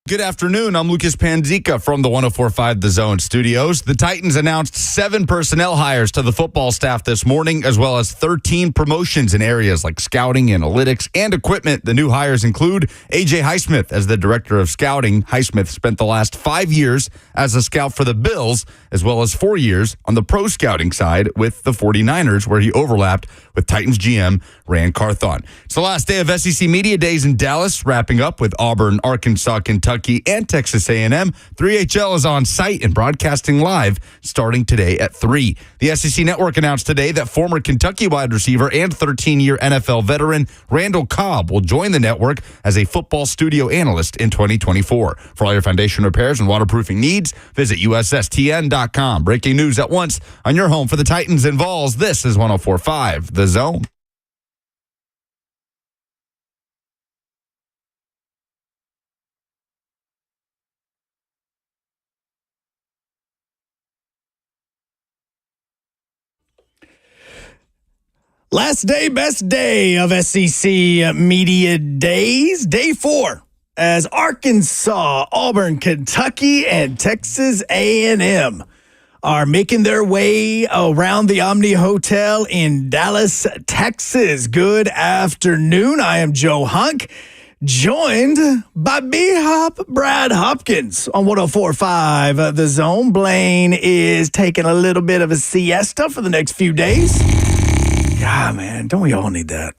Good afternoon. I'm Lucas Panzica from the 104.5 The Zone studios. The Titans announced 7 personnel hires to the football staff this morning, as well as 13 promotions in areas like scouting, analytics, and equipment. The new hires include A.J. Highsmith as the director of scouting. Highsmith spent the last 5 years as a scout for the Bills, as well as 4 years on the pro scouting side with the 49ers, where he overlapped with Titans GM Rand Carthon. It's the last day of SEC Media Days in Dallas, wrapping up with Auburn, Arkansas, Kentucky, and Texas A&M. 3HL is on site and broadcasting live starting today at 3. The SEC Network announced today that former Kentucky wide receiver and 13-year NFL veteran Randall Cobb will join the network as a football studio analyst in 2024. For all your foundation repairs and waterproofing needs, visit USSTN.com. Breaking news at once on your home for the Titans and Vols. This is 104.5 The Zone. Last day, best day of SEC Media Days. Day 4 as Arkansas, Auburn, Kentucky, and Texas A&M are making their way around the Omni Hotel in Dallas, Texas. Good afternoon. I am Joe Hunk, joined by B-Hop Brad Hopkins on 104.5 The Zone. Blaine is taking a little bit of a siesta for the next few days. God, man, don't we all need that?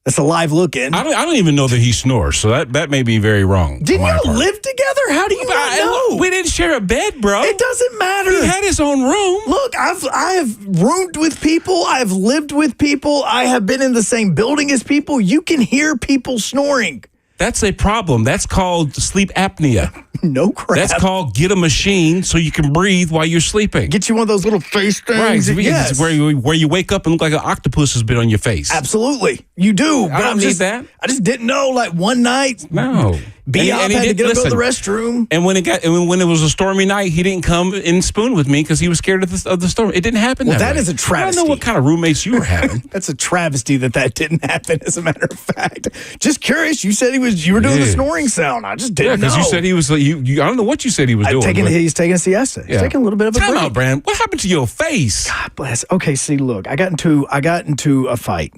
That's a live look in. I don't even know that he snores, so that may be very wrong. Didn't y'all live together? How do you not know? We didn't share a bed, bro. It doesn't matter. He had his own room. Look, I have roomed with people. I've lived with people. I have been in the same building as people. You can hear people snoring. That's a problem. That's called sleep apnea. No crap. That's called get a machine so you can breathe while you're sleeping. Get you one of those little face things. Right. Yes. Where you wake up and look like an octopus has been on your face. Absolutely. You do. I don't need that. I just didn't know, like, one night. No. B-Hop had to go to the restroom. And when it was a stormy night, he didn't come and spoon with me because he was scared of the storm. It didn't happen that way. That is a travesty. I don't know what kind of roommates you were having. That's a travesty that didn't happen, as a matter of fact. Just curious. You said you were doing the snoring sound. I just didn't know. Because you said he was, I don't know what you said he was doing. He's taking a siesta. He's taking a little bit of a break. Time out, Brand. What happened to your face? God bless. Okay, see, look, I got into a fight.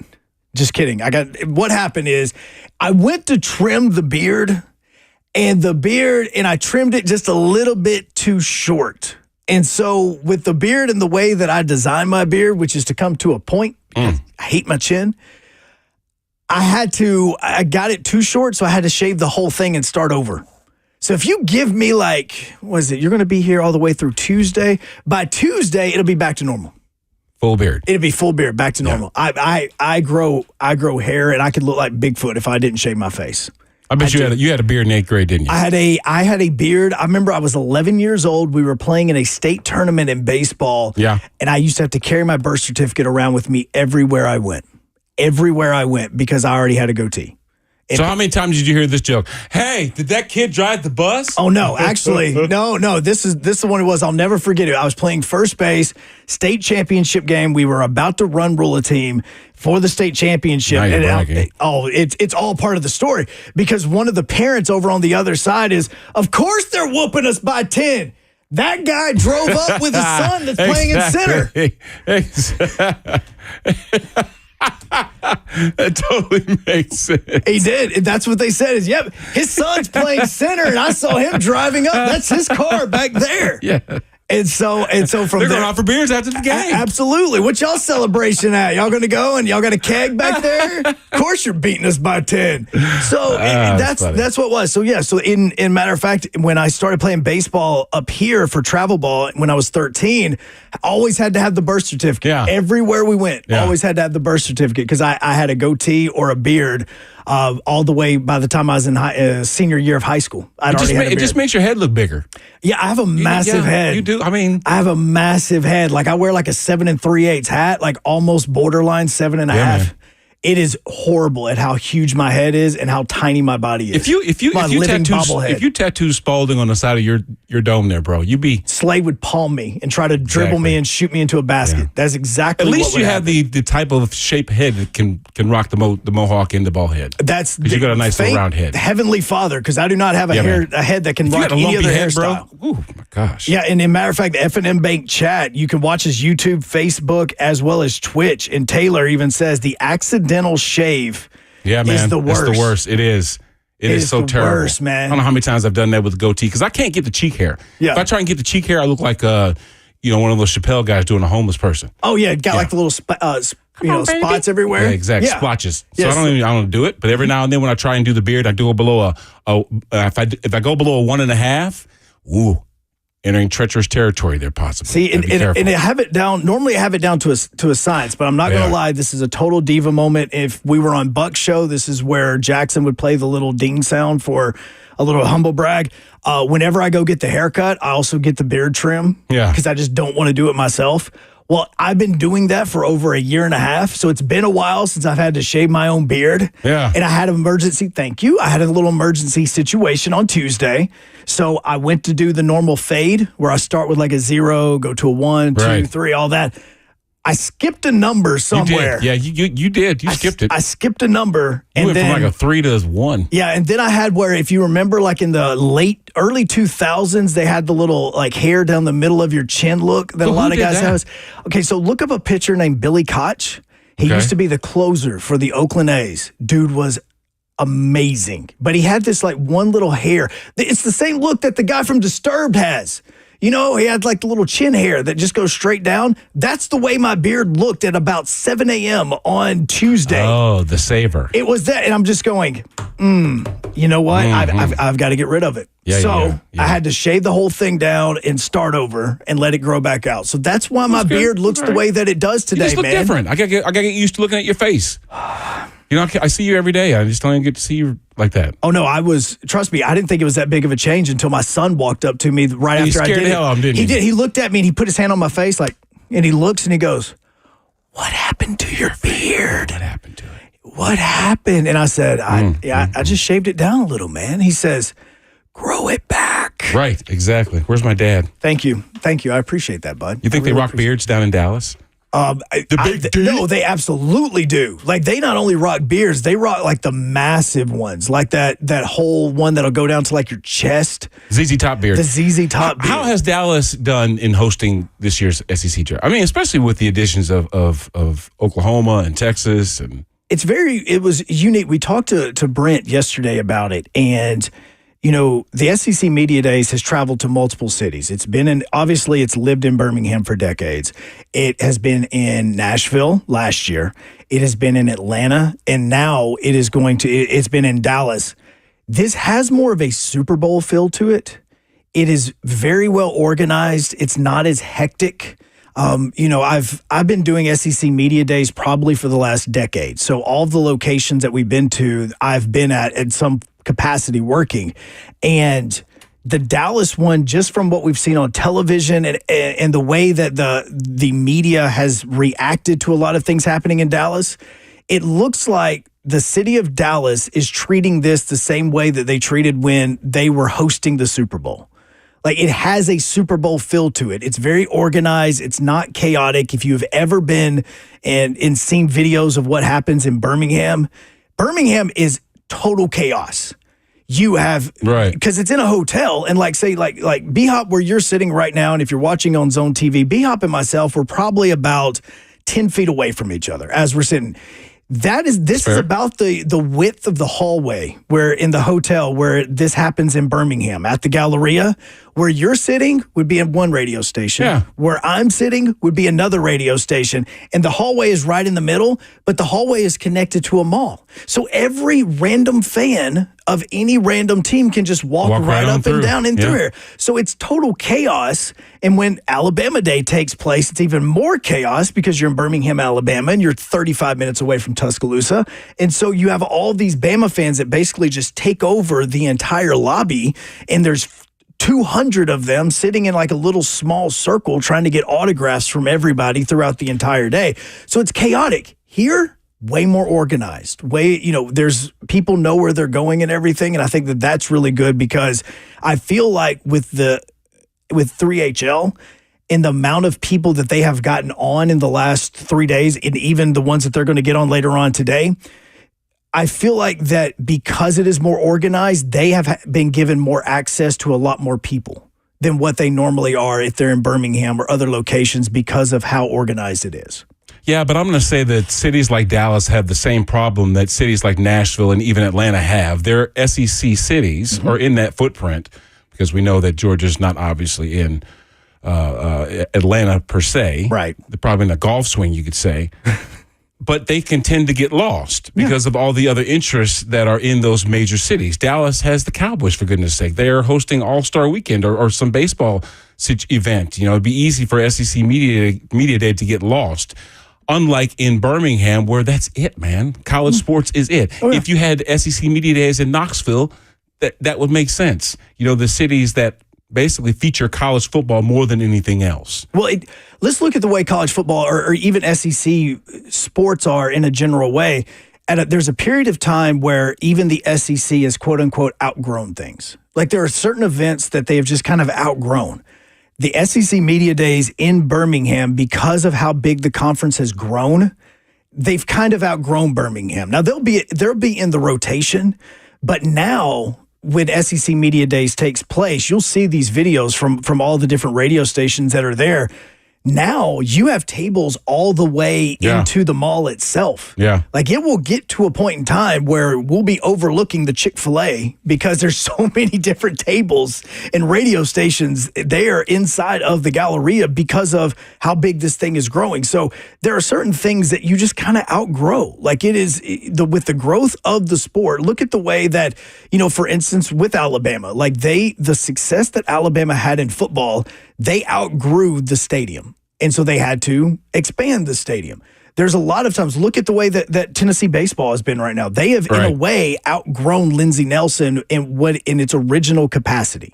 Just kidding. What happened is I went to trim the beard, and I trimmed it just a little bit too short. And so with the beard and the way that I design my beard, which is to come to a point, I hate my chin, I got it too short, so I had to shave the whole thing and start over. So if you give me you're going to be here all the way through Tuesday. By Tuesday, it'll be back to normal. Full beard. It'll be full beard, back to normal. Yeah. I grow hair, and I could look like Bigfoot if I didn't shave my face. I bet you had a beard in 8th grade, didn't you? I had a beard. I remember I was 11 years old. We were playing in a state tournament in baseball. Yeah. And I used to have to carry my birth certificate around with me everywhere I went. Everywhere I went, because I already had a goatee. So how many times did you hear this joke? Hey, did that kid drive the bus? Oh, no, actually, no. This is the one it was. I'll never forget it. I was playing first base, state championship game. We were about to rule a team for the state championship. It's all part of the story, because one of the parents over on the other side is, of course they're whooping us by 10. That guy drove up with his son that's playing in center. That totally makes sense. He did. That's what they said is, yep, his son's playing center, and I saw him driving up. That's his car back there. Yeah. And so from they're there, going out for beers after the game. Absolutely. What y'all celebration at? Y'all going to go and y'all got a keg back there? Of course you're beating us by 10. So that's what it was. So yeah. So in matter of fact, when I started playing baseball up here for travel ball when I was 13, I always had to have the birth certificate. Yeah. Everywhere we went, always had to have the birth certificate, because I had a goatee or a beard. All the way by the time I was in senior year of high school. It just makes your head look bigger. Yeah, I have a massive head. You do. I have a massive head. Like, I wear like a 7 3/8 hat, like almost borderline 7 1/2. It is horrible at how huge my head is and how tiny my body is. If you tattoo Spalding on the side of your dome there, bro, you be Slade would palm me and try to dribble me and shoot me into a basket. Yeah. That's exactly. At least you have the type of shape head that can rock the mohawk and the ball head. That's because you got a nice little round head. Heavenly Father, because I do not have a head that can rock any other hairstyle. Bro. Oh my gosh. Yeah, and in matter of fact, the F&M Bank chat, you can watch his YouTube, Facebook, as well as Twitch. And Taylor even says the accidental shave is the worst. It's the worst. It is. It is so terrible. Worst, man. I don't know how many times I've done that with a goatee because I can't get the cheek hair. Yeah. If I try and get the cheek hair, I look like one of those Chappelle guys doing a homeless person. Oh yeah, got like the little spots everywhere. Yeah, exactly. Yeah. Splotches. So I don't do it. But every now and then when I try and do the beard, I do it below if I go below a 1.5, ooh. Entering treacherous territory there, possibly. See, and I have it down. Normally, I have it down to a science, but I'm not going to lie. This is a total diva moment. If we were on Buck's show, this is where Jackson would play the little ding sound for a little humble brag. Whenever I go get the haircut, I also get the beard trim. Yeah, because I just don't want to do it myself. Well, I've been doing that for over 1.5 years, so it's been a while since I've had to shave my own beard. Yeah. And I had an emergency, I had a little emergency situation on Tuesday, so I went to do the normal fade, where I start with like a 0, go to a 1, 2, 3, all that. I skipped a number somewhere. You did. You did. You skipped it. I skipped a number. You went from like a 3 to 1. Yeah, and then I had where, if you remember, like in the early 2000s, they had the little like hair down the middle of your chin look that a lot of guys have. Okay, so look up a pitcher named Billy Koch. He used to be the closer for the Oakland A's. Dude was amazing. But he had this like one little hair. It's the same look that the guy from Disturbed has. You know, he had like the little chin hair that just goes straight down. That's the way my beard looked at about 7 a.m. on Tuesday. Oh, the saver. It was that. And I'm just going, you know what? I've got to get rid of it. I had to shave the whole thing down and start over and let it grow back out. So that's why my beard looks the way that it does today, you just look different. I gotta get used to looking at your face. You know, I see you every day. I just don't get to see you like that. Oh, no, trust me, I didn't think it was that big of a change until my son walked up to me right after I did it. The hell out of him, didn't he? He did. He looked at me and he put his hand on my face and he looks and he goes, "What happened to your beard? What happened to it? What happened?" And I said, I just shaved it down a little, man. He says, "Grow it back." Right, exactly. Where's my dad? Thank you. I appreciate that, bud. You think they rock beards down in Dallas? No, they absolutely do. Like, they not only rock beards, they rock like the massive ones, like that whole one that'll go down to like your chest. ZZ Top beard. The ZZ Top beard. How has Dallas done in hosting this year's SEC draft? I mean, especially with the additions of Oklahoma and Texas. And it was unique. We talked to Brent yesterday about it, and you know, the SEC Media Days has traveled to multiple cities. Obviously, it's lived in Birmingham for decades. It has been in Nashville last year. It has been in Atlanta, and now it's been in Dallas. This has more of a Super Bowl feel to it. It is very well organized. It's not as hectic. I've been doing SEC Media Days probably for the last decade. So all of the locations that we've been to, I've been at some capacity working. And the Dallas one, just from what we've seen on television and the way that the media has reacted to a lot of things happening in Dallas, it looks like the city of Dallas is treating this the same way that they treated when they were hosting the Super Bowl. Like, it has a Super Bowl feel to it. It's very organized. It's not chaotic. If you've ever been and seen videos of what happens in Birmingham is total chaos. You have, right, because it's in a hotel, and like B-Hop, where you're sitting right now, and if you're watching on Zone TV, B-Hop and myself, we're probably about 10 feet away from each other as we're sitting. This is about the width of the hallway where in the hotel where this happens in Birmingham at the Galleria. Where you're sitting would be in one radio station. Yeah. Where I'm sitting would be another radio station. And the hallway is right in the middle, but the hallway is connected to a mall. So every random fan of any random team can just walk right up and down and through here. So it's total chaos. And when Alabama Day takes place, it's even more chaos because you're in Birmingham, Alabama, and you're 35 minutes away from Tuscaloosa. And so you have all these Bama fans that basically just take over the entire lobby, and there's 200 of them sitting in like a little small circle trying to get autographs from everybody throughout the entire day. So it's chaotic. Here, way more organized. There's people know where they're going and everything, and I think that that's really good because I feel like with 3HL and the amount of people that they have gotten on in the last 3 days, and even the ones that they're going to get on later on today, I feel like that because it is more organized, they have been given more access to a lot more people than what they normally are if they're in Birmingham or other locations because of how organized it is. Yeah, but I'm going to say that cities like Dallas have the same problem that cities like Nashville and even Atlanta have. They're SEC cities or in that footprint because we know that Georgia's not obviously in Atlanta per se. Right. They're probably in a golf swing, you could say. But they can tend to get lost because of all the other interests that are in those major cities. Dallas has the Cowboys, for goodness sake. They are hosting All-Star Weekend or some baseball event. It'd be easy for SEC Media Day to get lost. Unlike in Birmingham, where that's it, man. College sports is it. Oh, yeah. If you had SEC Media Days in Knoxville, that would make sense. The cities that basically feature college football more than anything else. Well, let's look at the way college football or even SEC sports are in a general way. There's a period of time where even the SEC has quote unquote outgrown things. Like there are certain events that they have just kind of outgrown. The SEC Media Days in Birmingham, because of how big the conference has grown, they've kind of outgrown Birmingham. Now they'll be in the rotation, but now when SEC Media Days takes place, you'll see these videos from all the different radio stations that are there. Now you have tables all the way into the mall itself. Yeah. Like it will get to a point in time where we'll be overlooking the Chick-fil-A because there's so many different tables and radio stations there inside of the Galleria because of how big this thing is growing. So there are certain things that you just kind of outgrow. Like it is with the growth of the sport. Look at the way that, for instance, with Alabama, like the success that Alabama had in football, they outgrew the stadium. And so they had to expand the stadium. There's a lot of times, look at the way that Tennessee baseball has been right now. They have, in a way, outgrown Lindsey Nelson in its original capacity.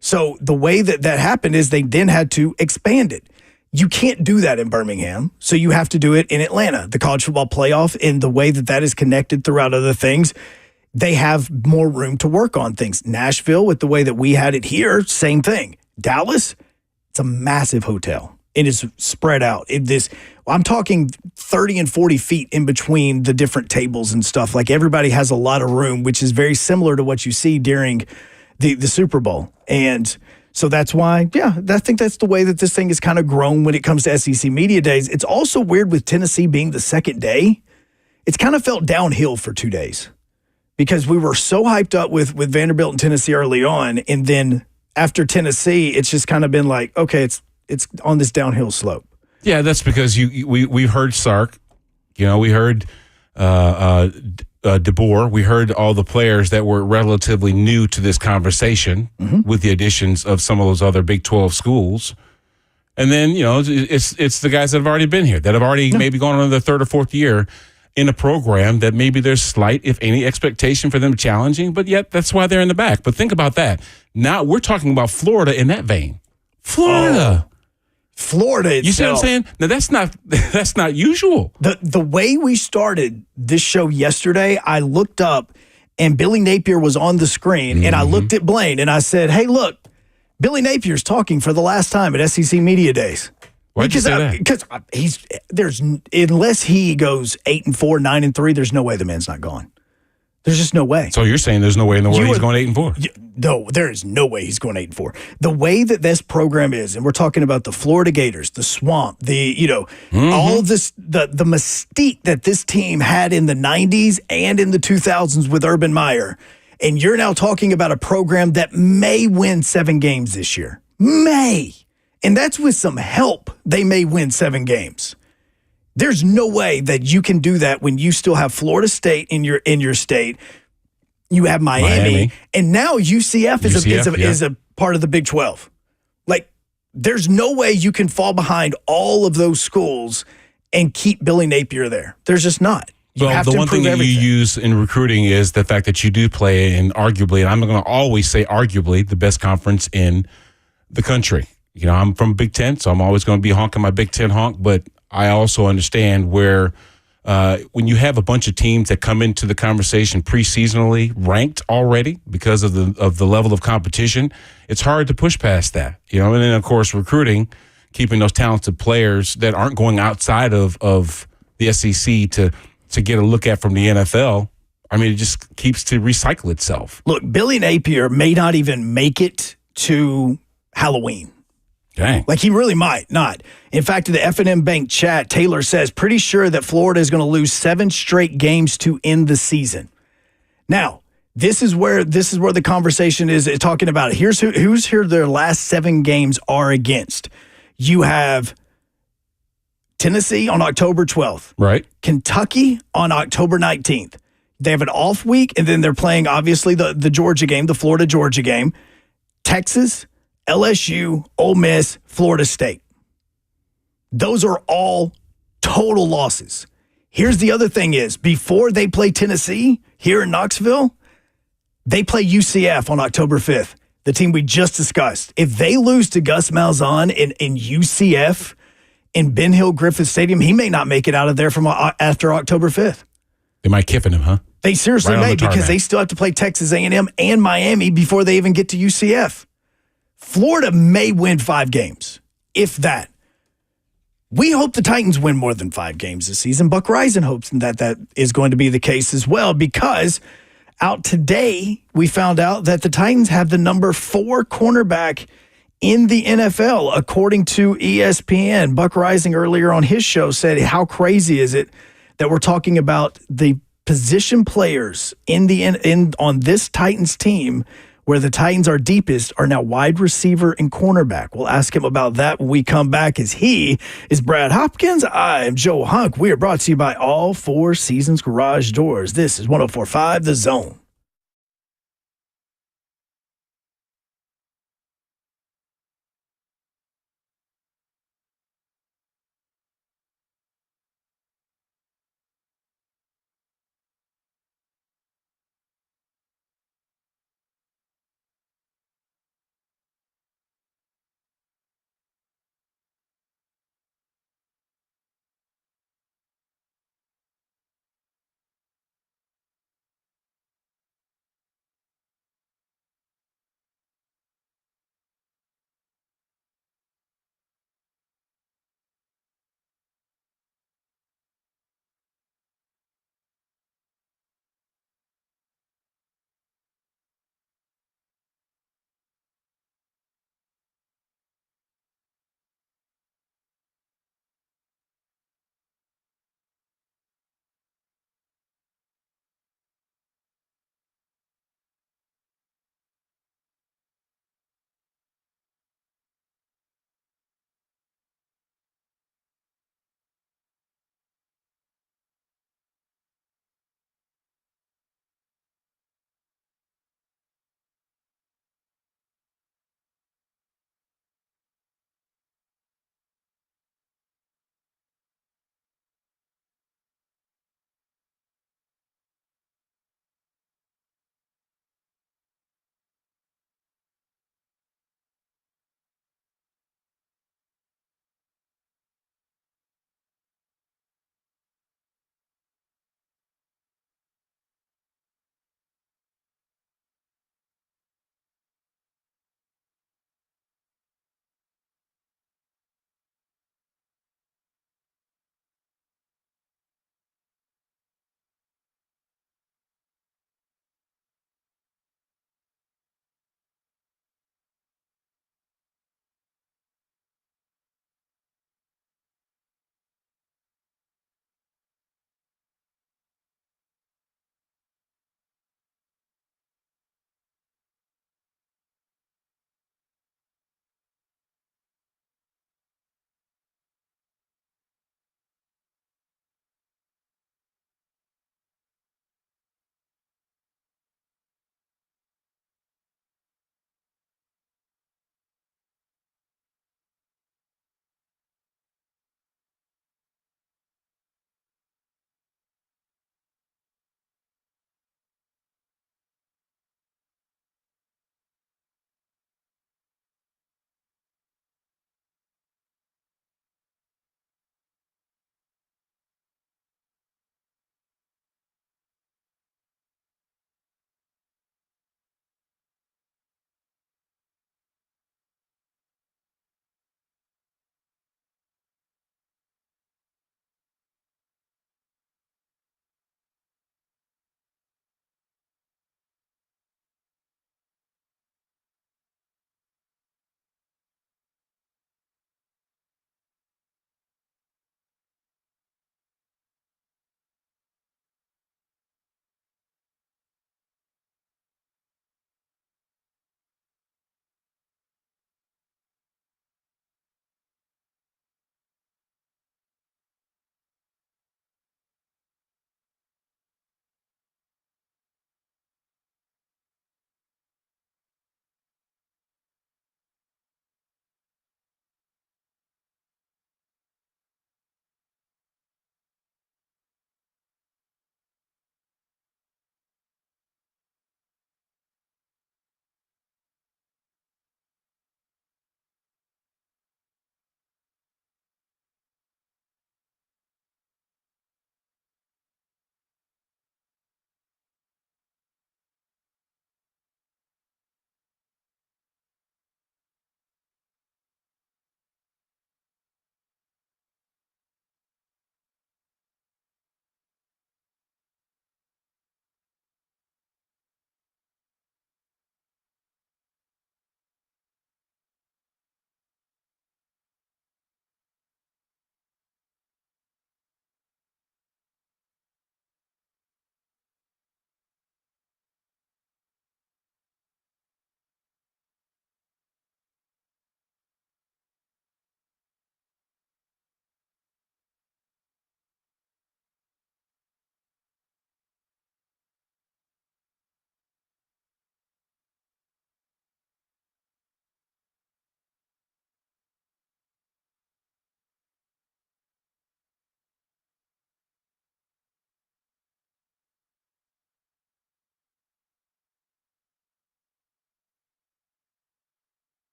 So the way that happened is they then had to expand it. You can't do that in Birmingham, so you have to do it in Atlanta. The college football playoff and the way that is connected throughout other things, they have more room to work on things. Nashville, with the way that we had it here, same thing. Dallas, it's a massive hotel. It is spread out. I'm talking 30 and 40 feet in between the different tables and stuff. Like everybody has a lot of room, which is very similar to what you see during the Super Bowl. And so that's why, I think that's the way that this thing has kind of grown when it comes to SEC Media Days. It's also weird with Tennessee being the second day. It's kind of felt downhill for 2 days because we were so hyped up with Vanderbilt and Tennessee early on. And then after Tennessee, it's just kind of been like, okay, it's on this downhill slope. Yeah, that's because we heard Sark, we heard DeBoer, we heard all the players that were relatively new to this conversation with the additions of some of those other Big 12 schools. And then, it's the guys that have already been here, that have already maybe gone on their third or fourth year in a program that maybe there's slight, if any, expectation for them challenging, but yet that's why they're in the back. But think about that. Now we're talking about Florida in that vein. Florida itself. You see what I'm saying? Now that's not usual. The way we started this show yesterday, I looked up and Billy Napier was on the screen and I looked at Blaine and I said, "Hey, look, Billy Napier's talking for the last time at SEC Media Days." Why'd you say that? Because unless he goes 8-4, 9-3, there's no way the man's not gone. There's just no way. So you're saying there's no way in the world he's going 8-4? No, there is no way he's going 8-4. The way that this program is, and we're talking about the Florida Gators, the Swamp, all this, the mystique that this team had in the 90s and in the 2000s with Urban Meyer, and you're now talking about a program that may win 7 games this year. May. And that's with some help. They may win 7 games. There's no way that you can do that when you still have Florida State in your state. You have Miami. And now UCF is a part of the Big 12. Like, there's no way you can fall behind all of those schools and keep Billy Napier there. There's just not. Well, the one thing that you use in recruiting is the fact that you do play in arguably, and I'm going to always say arguably, the best conference in the country. I'm from Big Ten, so I'm always going to be honking my Big Ten honk, but I also understand where when you have a bunch of teams that come into the conversation pre-seasonally ranked already because of the level of competition, it's hard to push past that. And then of course recruiting, keeping those talented players that aren't going outside of the SEC to get a look at from the NFL. I mean, it just keeps to recycle itself. Look, Billy Napier may not even make it to Halloween. Dang. Like, he really might not. In fact, in the F&M Bank chat, Taylor says, pretty sure that Florida is going to lose 7 straight games to end the season. Now, this is where the conversation is talking about. Here's who's here their last 7 games are against. You have Tennessee on October 12th. Right. Kentucky on October 19th. They have an off week, and then they're playing, obviously, the Georgia game, the Florida-Georgia game. Texas, LSU, Ole Miss, Florida State. Those are all total losses. Here's the other thing is, before they play Tennessee here in Knoxville, they play UCF on October 5th, the team we just discussed. If they lose to Gus Malzahn in UCF in Ben Hill Griffith Stadium, he may not make it out of there from after October 5th. They might kiffin him, huh? They seriously may, because they still have to play Texas A&M and Miami before they even get to UCF. Florida may win 5 games, if that. We hope the Titans win more than 5 games this season. Buck Reising hopes that is going to be the case as well, because out today we found out that the Titans have the number 4 cornerback in the NFL, according to ESPN. Buck Reising earlier on his show said, how crazy is it that we're talking about the position players on this Titans team, where the Titans are deepest, are now wide receiver and cornerback. We'll ask him about that when we come back, as he is Brad Hopkins. I am Joe Hunk. We are brought to you by All 4 Seasons Garage Doors. This is 104.5 The Zone.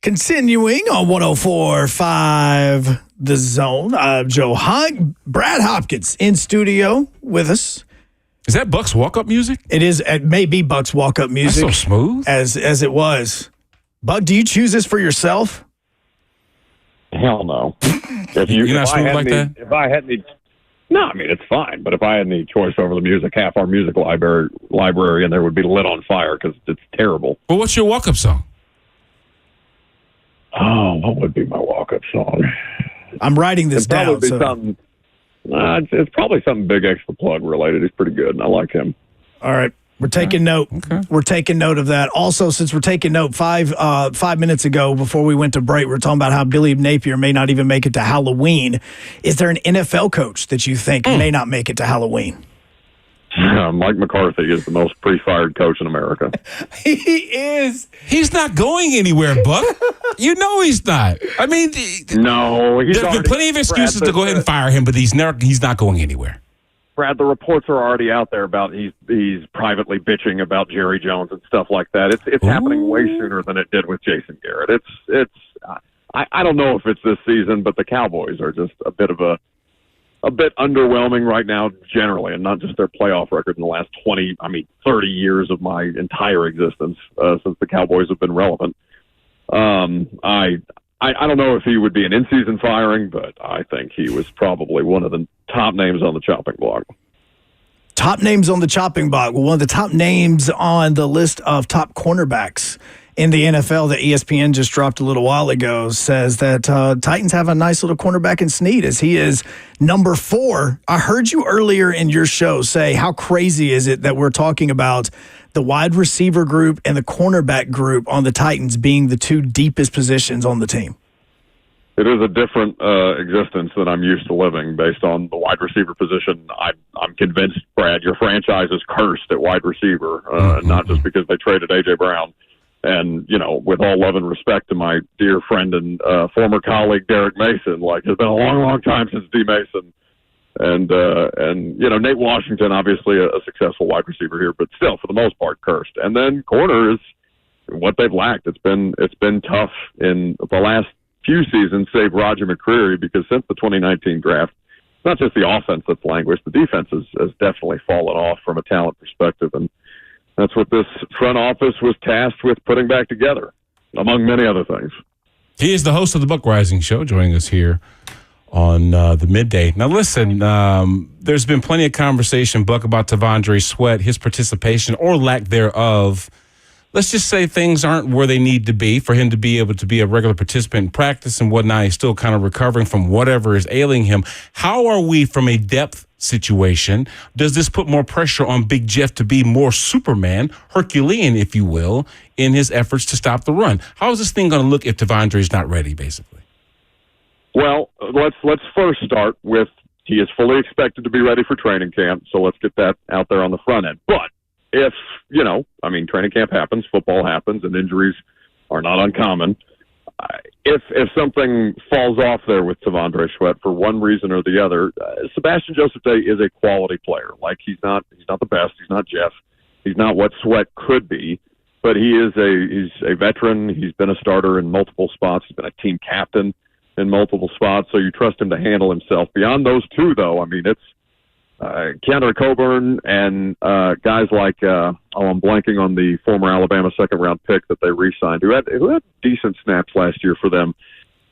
Continuing on 104.5 The Zone, Joe Hunk, Brad Hopkins in studio with us. Is that Buck's walk-up music? It is. It may be Buck's walk-up music. That's so smooth. As it was. Buck, do you choose this for yourself? Hell no. You're not smooth like that? If I had any... No, I mean, it's fine. But if I had any choice over the music, half our music library and there would be lit on fire because it's terrible. Well, what's your walk-up song? Oh, what would be my walk-up song? I'm writing this down. It's probably something Big X the Plug related. He's pretty good, and I like him. All right. We're taking note. Okay. We're taking note of that. Also, since we're taking note, 5 minutes ago, before we went to break, we were talking about how Billy Napier may not even make it to Halloween. Is there an NFL coach that you think may not make it to Halloween? Mike McCarthy is the most pre-fired coach in America. He is. He's not going anywhere, Buck. You know he's not. I mean, No, there's been plenty of excuses to go ahead and fire him, but he's not going anywhere. Brad, the reports are already out there about he's privately bitching about Jerry Jones and stuff like that. It's happening way sooner than it did with Jason Garrett. I don't know if it's this season, but the Cowboys are just a bit underwhelming right now generally, and not just their playoff record in the last 30 years of my entire existence since the Cowboys have been relevant. I don't know if he would be an in-season firing, but I think he was probably one of the top names on the chopping block. Top names on the chopping block. Well, one of the top names on the list of top cornerbacks in the NFL that ESPN just dropped a little while ago says that Titans have a nice little cornerback in Snead, as he is number 4. I heard you earlier in your show say, how crazy is it that we're talking about the wide receiver group and the cornerback group on the Titans being the 2 deepest positions on the team? It is a different existence than I'm used to living based on the wide receiver position. I'm convinced, Brad, your franchise is cursed at wide receiver, not just because they traded A.J. Brown. And, with all love and respect to my dear friend and former colleague, Derek Mason, it's been a long, long time since D. Mason. And Nate Washington, obviously a successful wide receiver here, but still, for the most part, cursed. And then corner is what they've lacked. It's been tough in the last few seasons, save Roger McCreary, because since the 2019 draft, it's not just the offense that's languished, the defense has definitely fallen off from a talent perspective. And that's what this front office was tasked with putting back together, among many other things. He is the host of the Buck Reising Show, joining us here on the midday. Now, listen, there's been plenty of conversation, Buck, about T'Vondre Sweat, his participation or lack thereof. Let's just say things aren't where they need to be for him to be able to be a regular participant in practice and whatnot. He's still kind of recovering from whatever is ailing him. How are we from a depth situation? Does this put more pressure on Big Jeff to be more Superman, Herculean, if you will, in his efforts to stop the run? How is this thing going to look if T'Vondre is not ready, basically? Well, let's first start with he is fully expected to be ready for training camp, so let's get that out there on the front end. But if, training camp happens, football happens, and injuries are not uncommon, if something falls off there with T'Vondre Sweat for one reason or the other, Sebastian Joseph Day is a quality player. He's not the best. He's not Jeff. He's not what Sweat could be, but he's a veteran. He's been a starter in multiple spots. He's been a team captain in multiple spots, so you trust him to handle himself. Beyond those two, though, it's Keandre Coburn and guys like, I'm blanking on the former Alabama second-round pick that they re-signed, who had decent snaps last year for them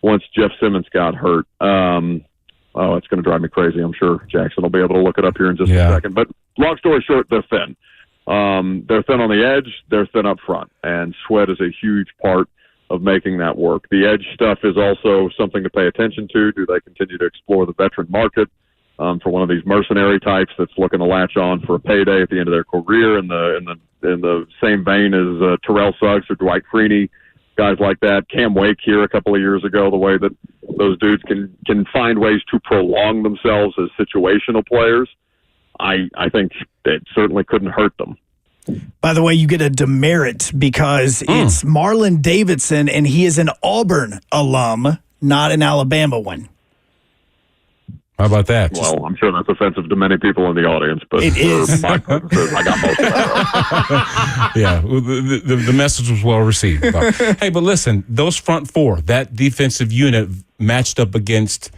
once Jeff Simmons got hurt. It's going to drive me crazy. I'm sure Jackson will be able to look it up here in just a second. But long story short, they're thin. They're thin on the edge. They're thin up front. And Sweat is a huge part of making that work. The edge stuff is also something to pay attention to. Do they continue to explore the veteran market for one of these mercenary types that's looking to latch on for a payday at the end of their career in the same vein as Terrell Suggs or Dwight Freeney, guys like that. Cam Wake here a couple of years ago, the way that those dudes can find ways to prolong themselves as situational players, I think it certainly couldn't hurt them. By the way, you get a demerit because it's Marlon Davidson, and he is an Auburn alum, not an Alabama one. How about that? Well, I'm sure that's offensive to many people in the audience, but it is. For my purposes, I got most of that. Yeah, the message was well received. Hey, but listen, those front four, that defensive unit matched up against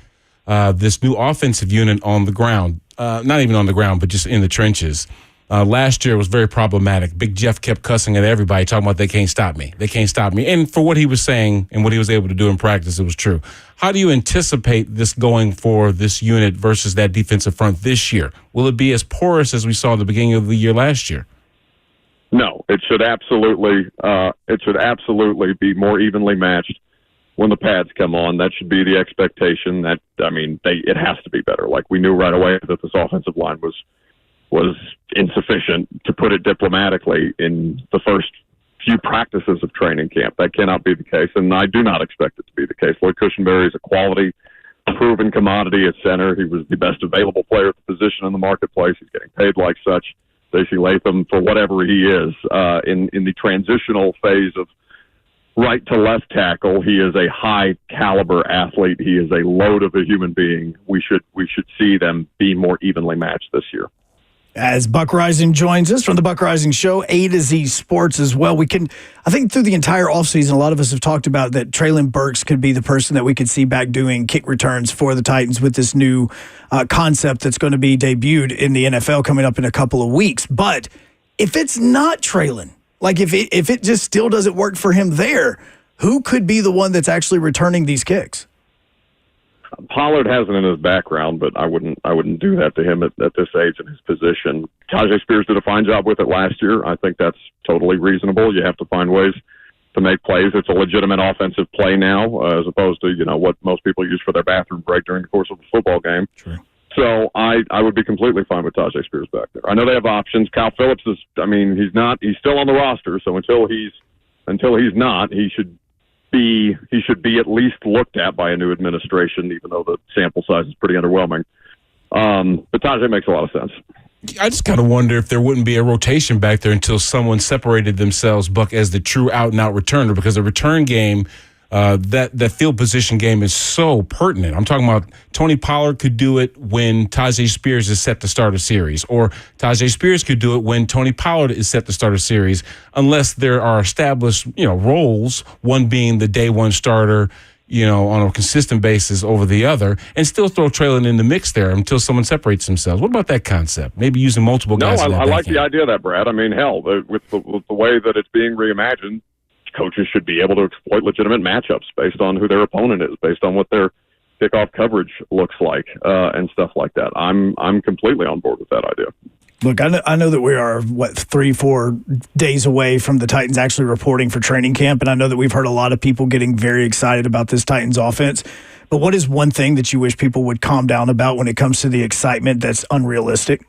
this new offensive unit on the ground, not even on the ground, but just in the trenches. Last year was very problematic. Big Jeff kept cussing at everybody, talking about they can't stop me. They can't stop me. And for what he was saying and what he was able to do in practice, it was true. How do you anticipate this going for this unit versus that defensive front this year? Will it be as porous as we saw at the beginning of the year last year? No, it should absolutely be more evenly matched when the pads come on. That should be the expectation. It has to be better. Like, we knew right away that this offensive line was insufficient, to put it diplomatically, in the first few practices of training camp. That cannot be the case, and I do not expect it to be the case. Lloyd Cushenberry is a quality, proven commodity at center. He was the best available player at the position in the marketplace. He's getting paid like such. Stacey Latham, for whatever he is, in the transitional phase of right to left tackle, he is a high caliber athlete. He is a load of a human being. We should see them be more evenly matched this year. As Buck Reising joins us from the Buck Reising Show, A to Z Sports as well. I think through the entire offseason, a lot of us have talked about that Treylon Burks could be the person that we could see back doing kick returns for the Titans with this new concept that's going to be debuted in the NFL coming up in a couple of weeks. But if it's not Treylon, like if it just still doesn't work for him there, who could be the one that's actually returning these kicks? Pollard has it in his background, but I wouldn't do that to him at this age and his position. Tajay Spears did a fine job with it last year. I think that's totally reasonable. You have to find ways to make plays. It's a legitimate offensive play now, as opposed to what most people use for their bathroom break during the course of a football game. True. So I would be completely fine with Tajay Spears back there. I know they have options. Kyle Phillips is. He's still on the roster. So until he's not, he should be at least looked at by a new administration, even though the sample size is pretty underwhelming. But Tajay makes a lot of sense. I just kind of wonder if there wouldn't be a rotation back there until someone separated themselves, Buck, as the true out-and-out returner, because the return game, that field position game is so pertinent. I'm talking about Tony Pollard could do it when Tajay Spears is set to start a series, or Tajay Spears could do it when Tony Pollard is set to start a series, unless there are established, roles, one being the day one starter, on a consistent basis over the other, and still throw Treylon in the mix there until someone separates themselves. What about that concept? Maybe using multiple guys. No, I like the idea of that, Brad. I mean, hell, with the way that it's being reimagined, coaches should be able to exploit legitimate matchups based on who their opponent is, based on what their kickoff coverage looks like, and stuff like that. I'm completely on board with that idea. Look, I know that we are, 3-4 days away from the Titans actually reporting for training camp, and I know that we've heard a lot of people getting very excited about this Titans offense. But what is one thing that you wish people would calm down about when it comes to the excitement that's unrealistic?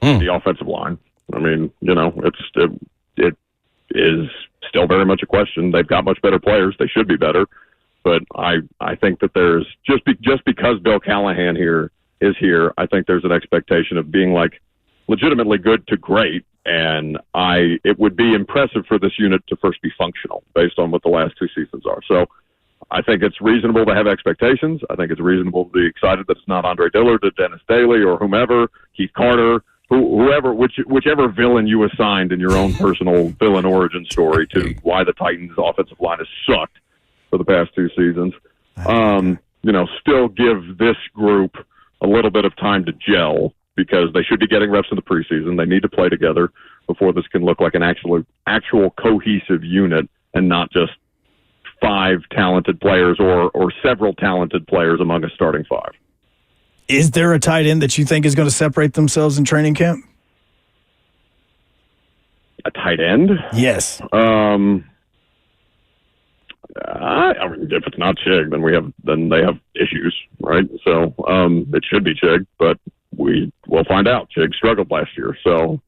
The offensive line. I mean, it is still very much a question. They've got much better players. They should be better. But I think that there's just because Bill Callahan is here, I think there's an expectation of being like legitimately good to great. And it would be impressive for this unit to first be functional based on what the last two seasons are. So I think it's reasonable to have expectations. I think it's reasonable to be excited that it's not Andre Dillard or Dennis Daly or whomever, Keith Carter, whoever, whichever villain you assigned in your own personal villain origin story to why the Titans' offensive line has sucked for the past two seasons. Still give this group a little bit of time to gel, because they should be getting reps in the preseason. They need to play together before this can look like an actual cohesive unit and not just five talented players or several talented players among a starting five. Is there a tight end that you think is going to separate themselves in training camp? A tight end? Yes. If it's not Chig, then they have issues, right? So it should be Chig, but we'll find out. Chig struggled last year, so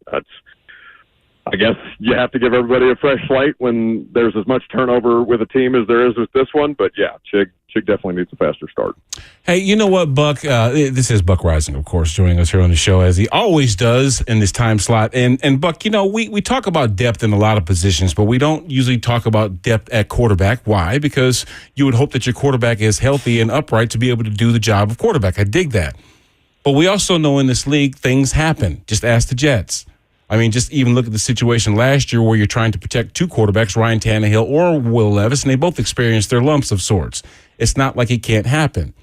I guess you have to give everybody a fresh slate when there's as much turnover with a team as there is with this one. But yeah, Chig definitely needs a faster start. Hey, you know what, Buck? This is Buck Reising, of course, joining us here on the show as he always does in this time slot. And Buck, we talk about depth in a lot of positions, but we don't usually talk about depth at quarterback. Why? Because you would hope that your quarterback is healthy and upright to be able to do the job of quarterback. I dig that. But we also know in this league things happen. Just ask the Jets. I mean, just even look at the situation last year where you're trying to protect two quarterbacks, Ryan Tannehill or Will Levis, and they both experienced their lumps of sorts. It's not like it can't happen.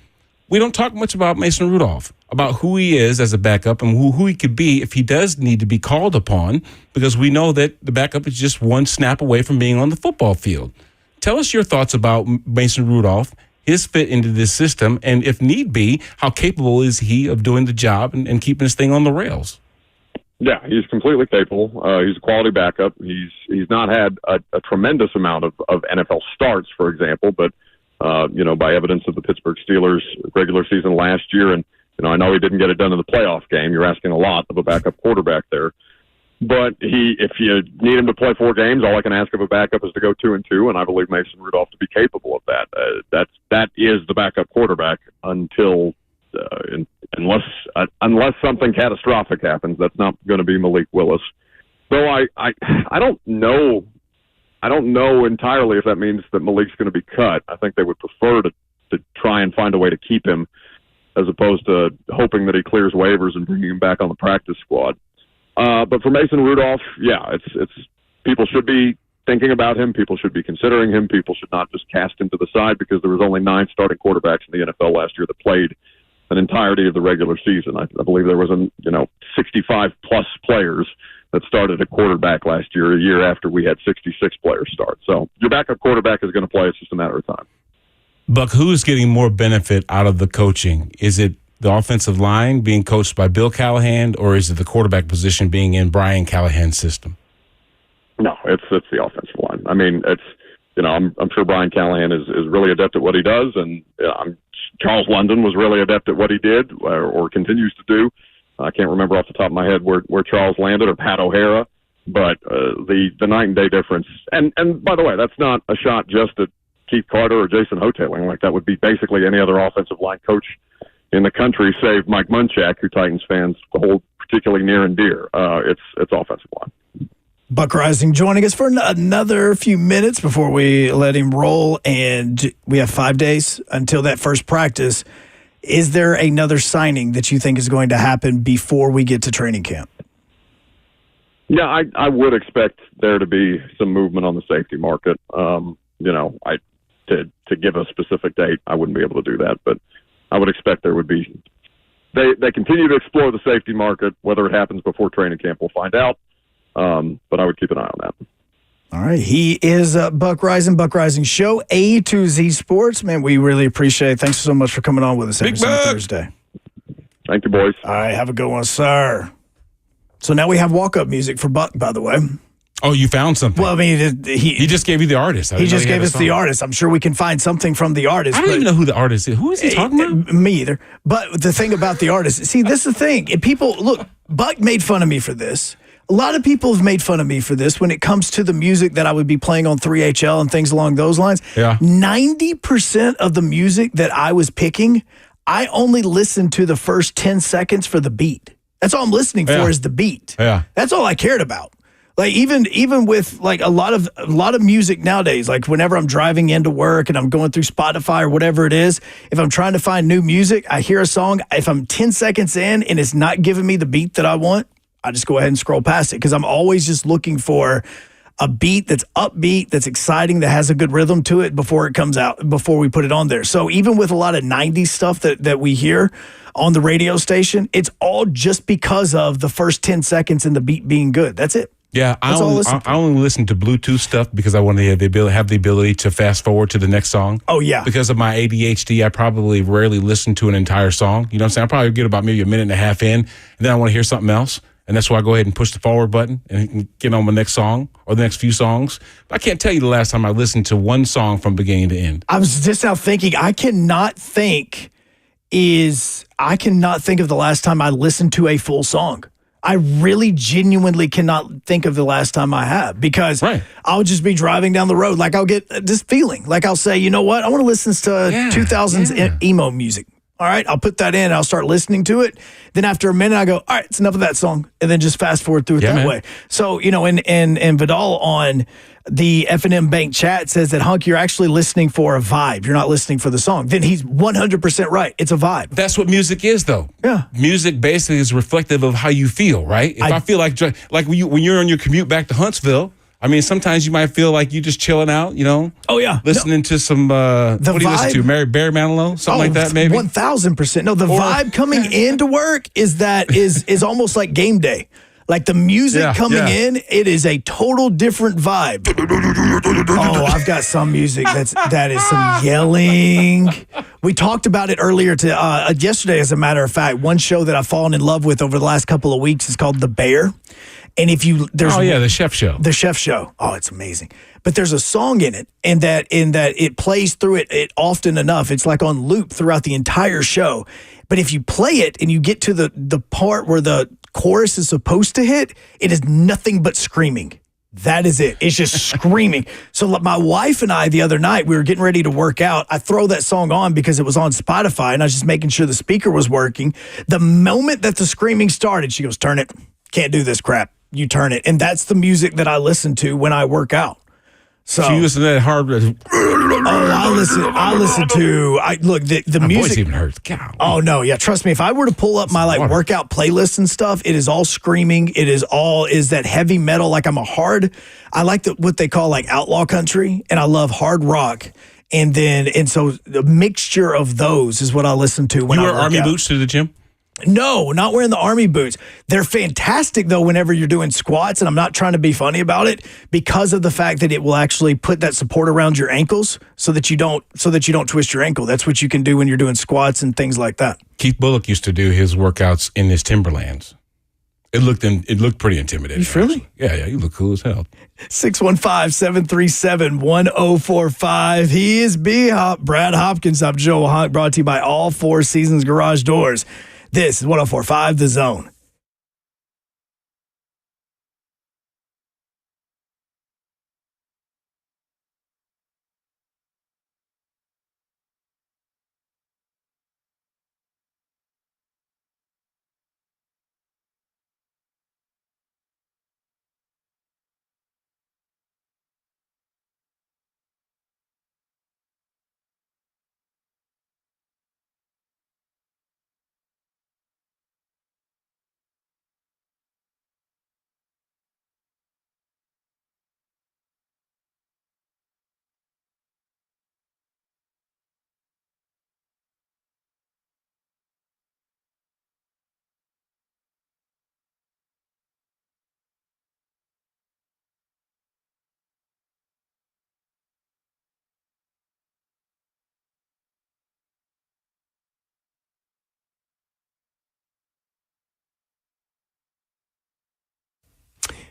We don't talk much about Mason Rudolph, about who he is as a backup and who he could be if he does need to be called upon, because we know that the backup is just one snap away from being on the football field. Tell us your thoughts about Mason Rudolph, his fit into this system, and if need be, how capable is he of doing the job and keeping this thing on the rails? Yeah, he's completely capable. He's a quality backup. He's not had a tremendous amount of NFL starts, for example, but by evidence of the Pittsburgh Steelers regular season last year, and I know he didn't get it done in the playoff game. You're asking a lot of a backup quarterback there. But if you need him to play 4 games, all I can ask of a backup is to go 2-2, and I believe Mason Rudolph to be capable of that. That is the backup quarterback until. Unless something catastrophic happens, that's not going to be Malik Willis. Though I don't know entirely if that means that Malik's going to be cut. I think they would prefer to try and find a way to keep him as opposed to hoping that he clears waivers and bringing him back on the practice squad. But for Mason Rudolph, yeah, it's people should be thinking about him. People should be considering him. People should not just cast him to the side because there was only 9 starting quarterbacks in the NFL last year that played an entirety of the regular season. I believe there was 65 plus players that started at quarterback last year, a year after we had 66 players start. So your backup quarterback is going to play. It's just a matter of time. Buck, who is getting more benefit out of the coaching? Is it the offensive line being coached by Bill Callahan, or is it the quarterback position being in Brian Callahan's system? No, it's the offensive line. I mean, I'm sure Brian Callahan is really adept at what he does, and Charles London was really adept at what he did or continues to do. I can't remember off the top of my head where Charles landed or Pat O'Hara, but the night and day difference. And by the way, that's not a shot just at Keith Carter or Jason Hoteling. Like that would be basically any other offensive line coach in the country, save Mike Munchak, who Titans fans hold particularly near and dear. It's offensive line. Buck Reising joining us for another few minutes before we let him roll, and we have 5 days until that first practice. Is there another signing that you think is going to happen before we get to training camp? Yeah, I would expect there to be some movement on the safety market. To give a specific date, I wouldn't be able to do that, but I would expect there would be. They continue to explore the safety market. Whether it happens before training camp, we'll find out. But I would keep an eye on that. All right. He is Buck Reising Show, A to Z Sports. Man, we really appreciate it. Thanks so much for coming on with us every single Thursday. Thank you, boys. All right. Have a good one, sir. So now we have walk-up music for Buck, by the way. Oh, you found something. Well, I mean, he just gave you the artist. He just gave us the artist. I'm sure we can find something from the artist. I don't even know who the artist is. Who is he talking about? Me either. But the thing about the artist, see, this is the thing. If people, look, Buck made fun of me for this. A lot of people have made fun of me for this when it comes to the music that I would be playing on 3HL and things along those lines. Yeah. 90% of the music that I was picking, I only listened to the first 10 seconds for the beat. That's all I'm listening for is the beat. Yeah. That's all I cared about. Like even with like a lot of music nowadays, like whenever I'm driving into work and I'm going through Spotify or whatever it is, if I'm trying to find new music, I hear a song. If I'm 10 seconds in and it's not giving me the beat that I want, I just go ahead and scroll past it because I'm always just looking for a beat that's upbeat, that's exciting, that has a good rhythm to it before it comes out, before we put it on there. So even with a lot of 90s stuff that we hear on the radio station, it's all just because of the first 10 seconds and the beat being good. That's it. Yeah, I only listen to Bluetooth stuff because I want to have the ability to fast forward to the next song. Oh, yeah. Because of my ADHD, I probably rarely listen to an entire song. You know what I'm saying? I probably get about maybe a minute and a half in, and then I want to hear something else. And that's why I go ahead and push the forward button and get on my next song or the next few songs. But I can't tell you the last time I listened to one song from beginning to end. I was just now thinking, I cannot think of the last time I listened to a full song. I really genuinely cannot think of the last time I have, because I'll just be driving down the road. Like I'll get this feeling. Like I'll say, you know what? I want to listen to 2000s emo music. All right, I'll put that in. I'll start listening to it. Then after a minute, I go, all right, it's enough of that song. And then just fast forward through it that way. So, and Vidal on the F&M Bank chat says that, Hunk, you're actually listening for a vibe. You're not listening for the song. Then he's 100% right. It's a vibe. That's what music is, though. Yeah. Music basically is reflective of how you feel, right? If I feel like when you're on your commute back to Huntsville, I mean, sometimes you might feel like you're just chilling out, Oh, yeah. listening to some, what do you listen to? Barry Manilow? Something like that, maybe? 1,000%. No, the vibe coming into work is almost like game day. Like the music coming in, it is a total different vibe. Oh, I've got some music that is some yelling. We talked about it earlier yesterday, as a matter of fact. One show that I've fallen in love with over the last couple of weeks is called The Bear. And the chef show. The chef show. Oh, it's amazing. But there's a song in it, and that it plays through it often enough. It's like on loop throughout the entire show. But if you play it and you get to the part where the chorus is supposed to hit, it is nothing but screaming. That is it. It's just screaming. So my wife and I, the other night, we were getting ready to work out. I throw that song on because it was on Spotify, and I was just making sure the speaker was working. The moment that the screaming started, she goes, "Turn it. Can't do this crap. You turn it." And that's the music that I listen to when I work out. So you listen to that hard. I listen to the my music. voice even hurts. God. Oh no, yeah. Trust me, if I were to pull up my workout playlists and stuff, it is all screaming. It is that heavy metal. Like I like what they call like outlaw country, and I love hard rock. And so the mixture of those is what I listen to when I work out. You wear army boots to the gym? No, not wearing the army boots. They're fantastic though whenever you're doing squats, and I'm not trying to be funny about it, because of the fact that it will actually put that support around your ankles so that you don't twist your ankle. That's what you can do when you're doing squats and things like that. Keith Bullock used to do his workouts in his Timberlands. It looked pretty intimidating. Really? Yeah, you look cool as hell. 615-737-1045. He is B-Hop, Brad Hopkins. I'm Joe Hunk, brought to you by All Four Seasons Garage Doors. This is 104.5 The Zone.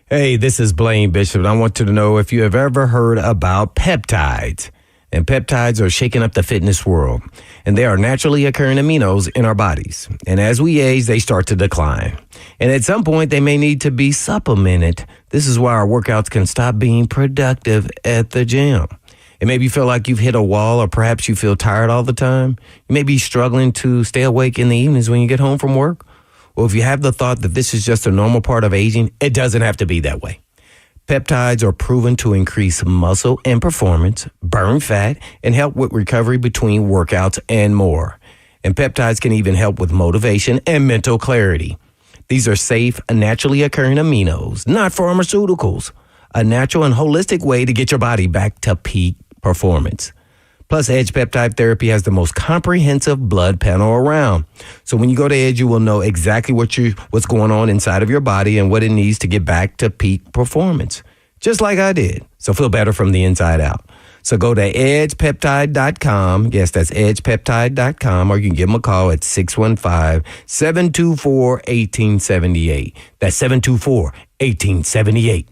Hey, this is Blaine Bishop, and I want you to know if you have ever heard about peptides. And peptides are shaking up the fitness world, and they are naturally occurring aminos in our bodies. And as we age, they start to decline. And at some point, they may need to be supplemented. This is why our workouts can stop being productive at the gym. And maybe you feel like you've hit a wall, or perhaps you feel tired all the time. You may be struggling to stay awake in the evenings when you get home from work. Well, if you have the thought that this is just a normal part of aging, it doesn't have to be that way. Peptides are proven to increase muscle and performance, burn fat, and help with recovery between workouts and more. And peptides can even help with motivation and mental clarity. These are safe, naturally occurring aminos, not pharmaceuticals. A natural and holistic way to get your body back to peak performance. Plus, Edge Peptide Therapy has the most comprehensive blood panel around. So when you go to Edge, you will know exactly what's going on inside of your body and what it needs to get back to peak performance. Just like I did. So feel better from the inside out. So go to edgepeptide.com. Yes, that's edgepeptide.com, or you can give them a call at 615-724-1878. That's 724-1878.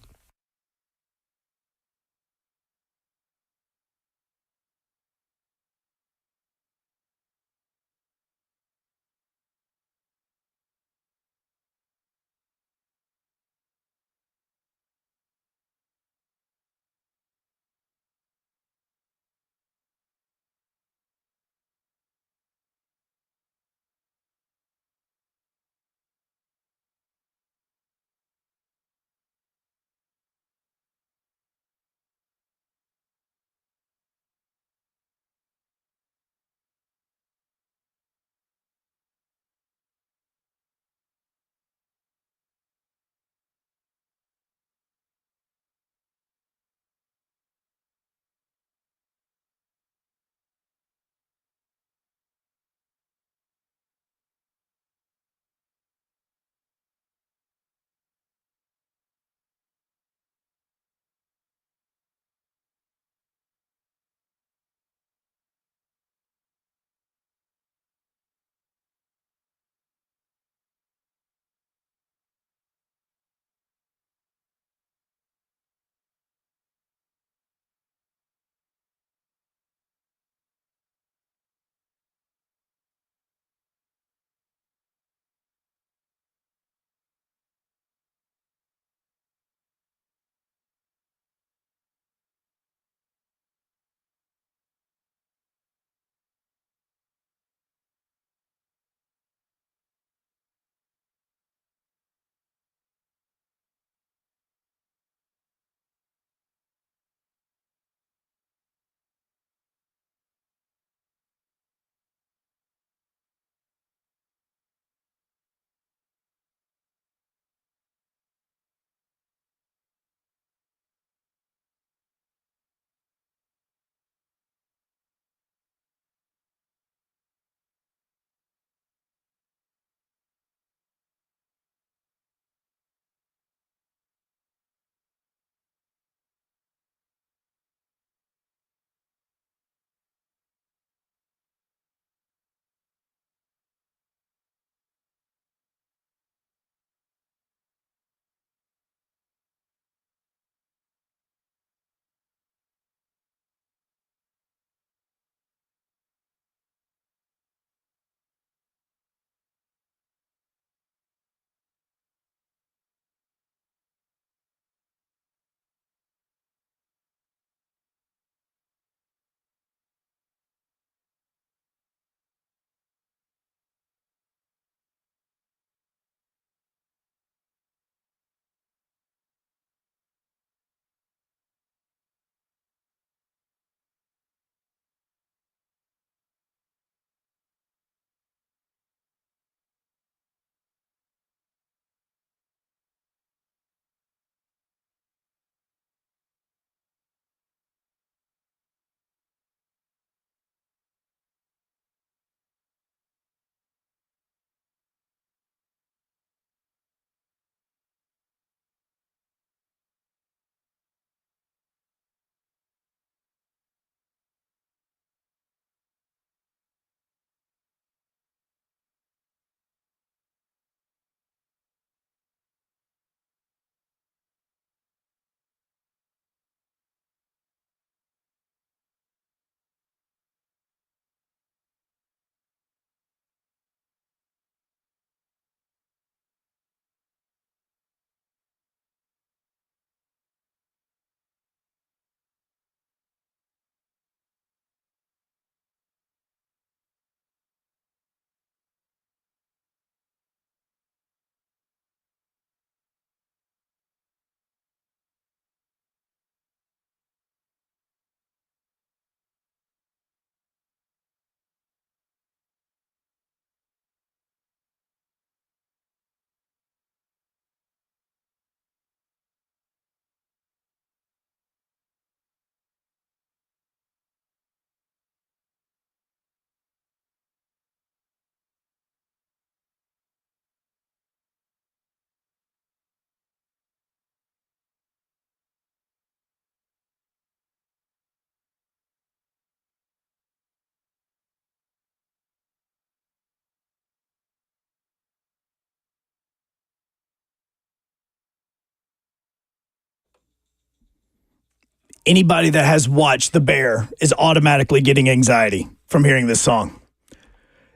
Anybody that has watched The Bear is automatically getting anxiety from hearing this song.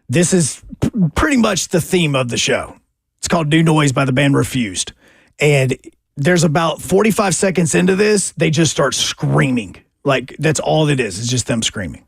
This is pretty much the theme of the show. It's called New Noise by the band Refused. And there's about 45 seconds into this, they just start screaming. Like, that's all it is. It's just them screaming.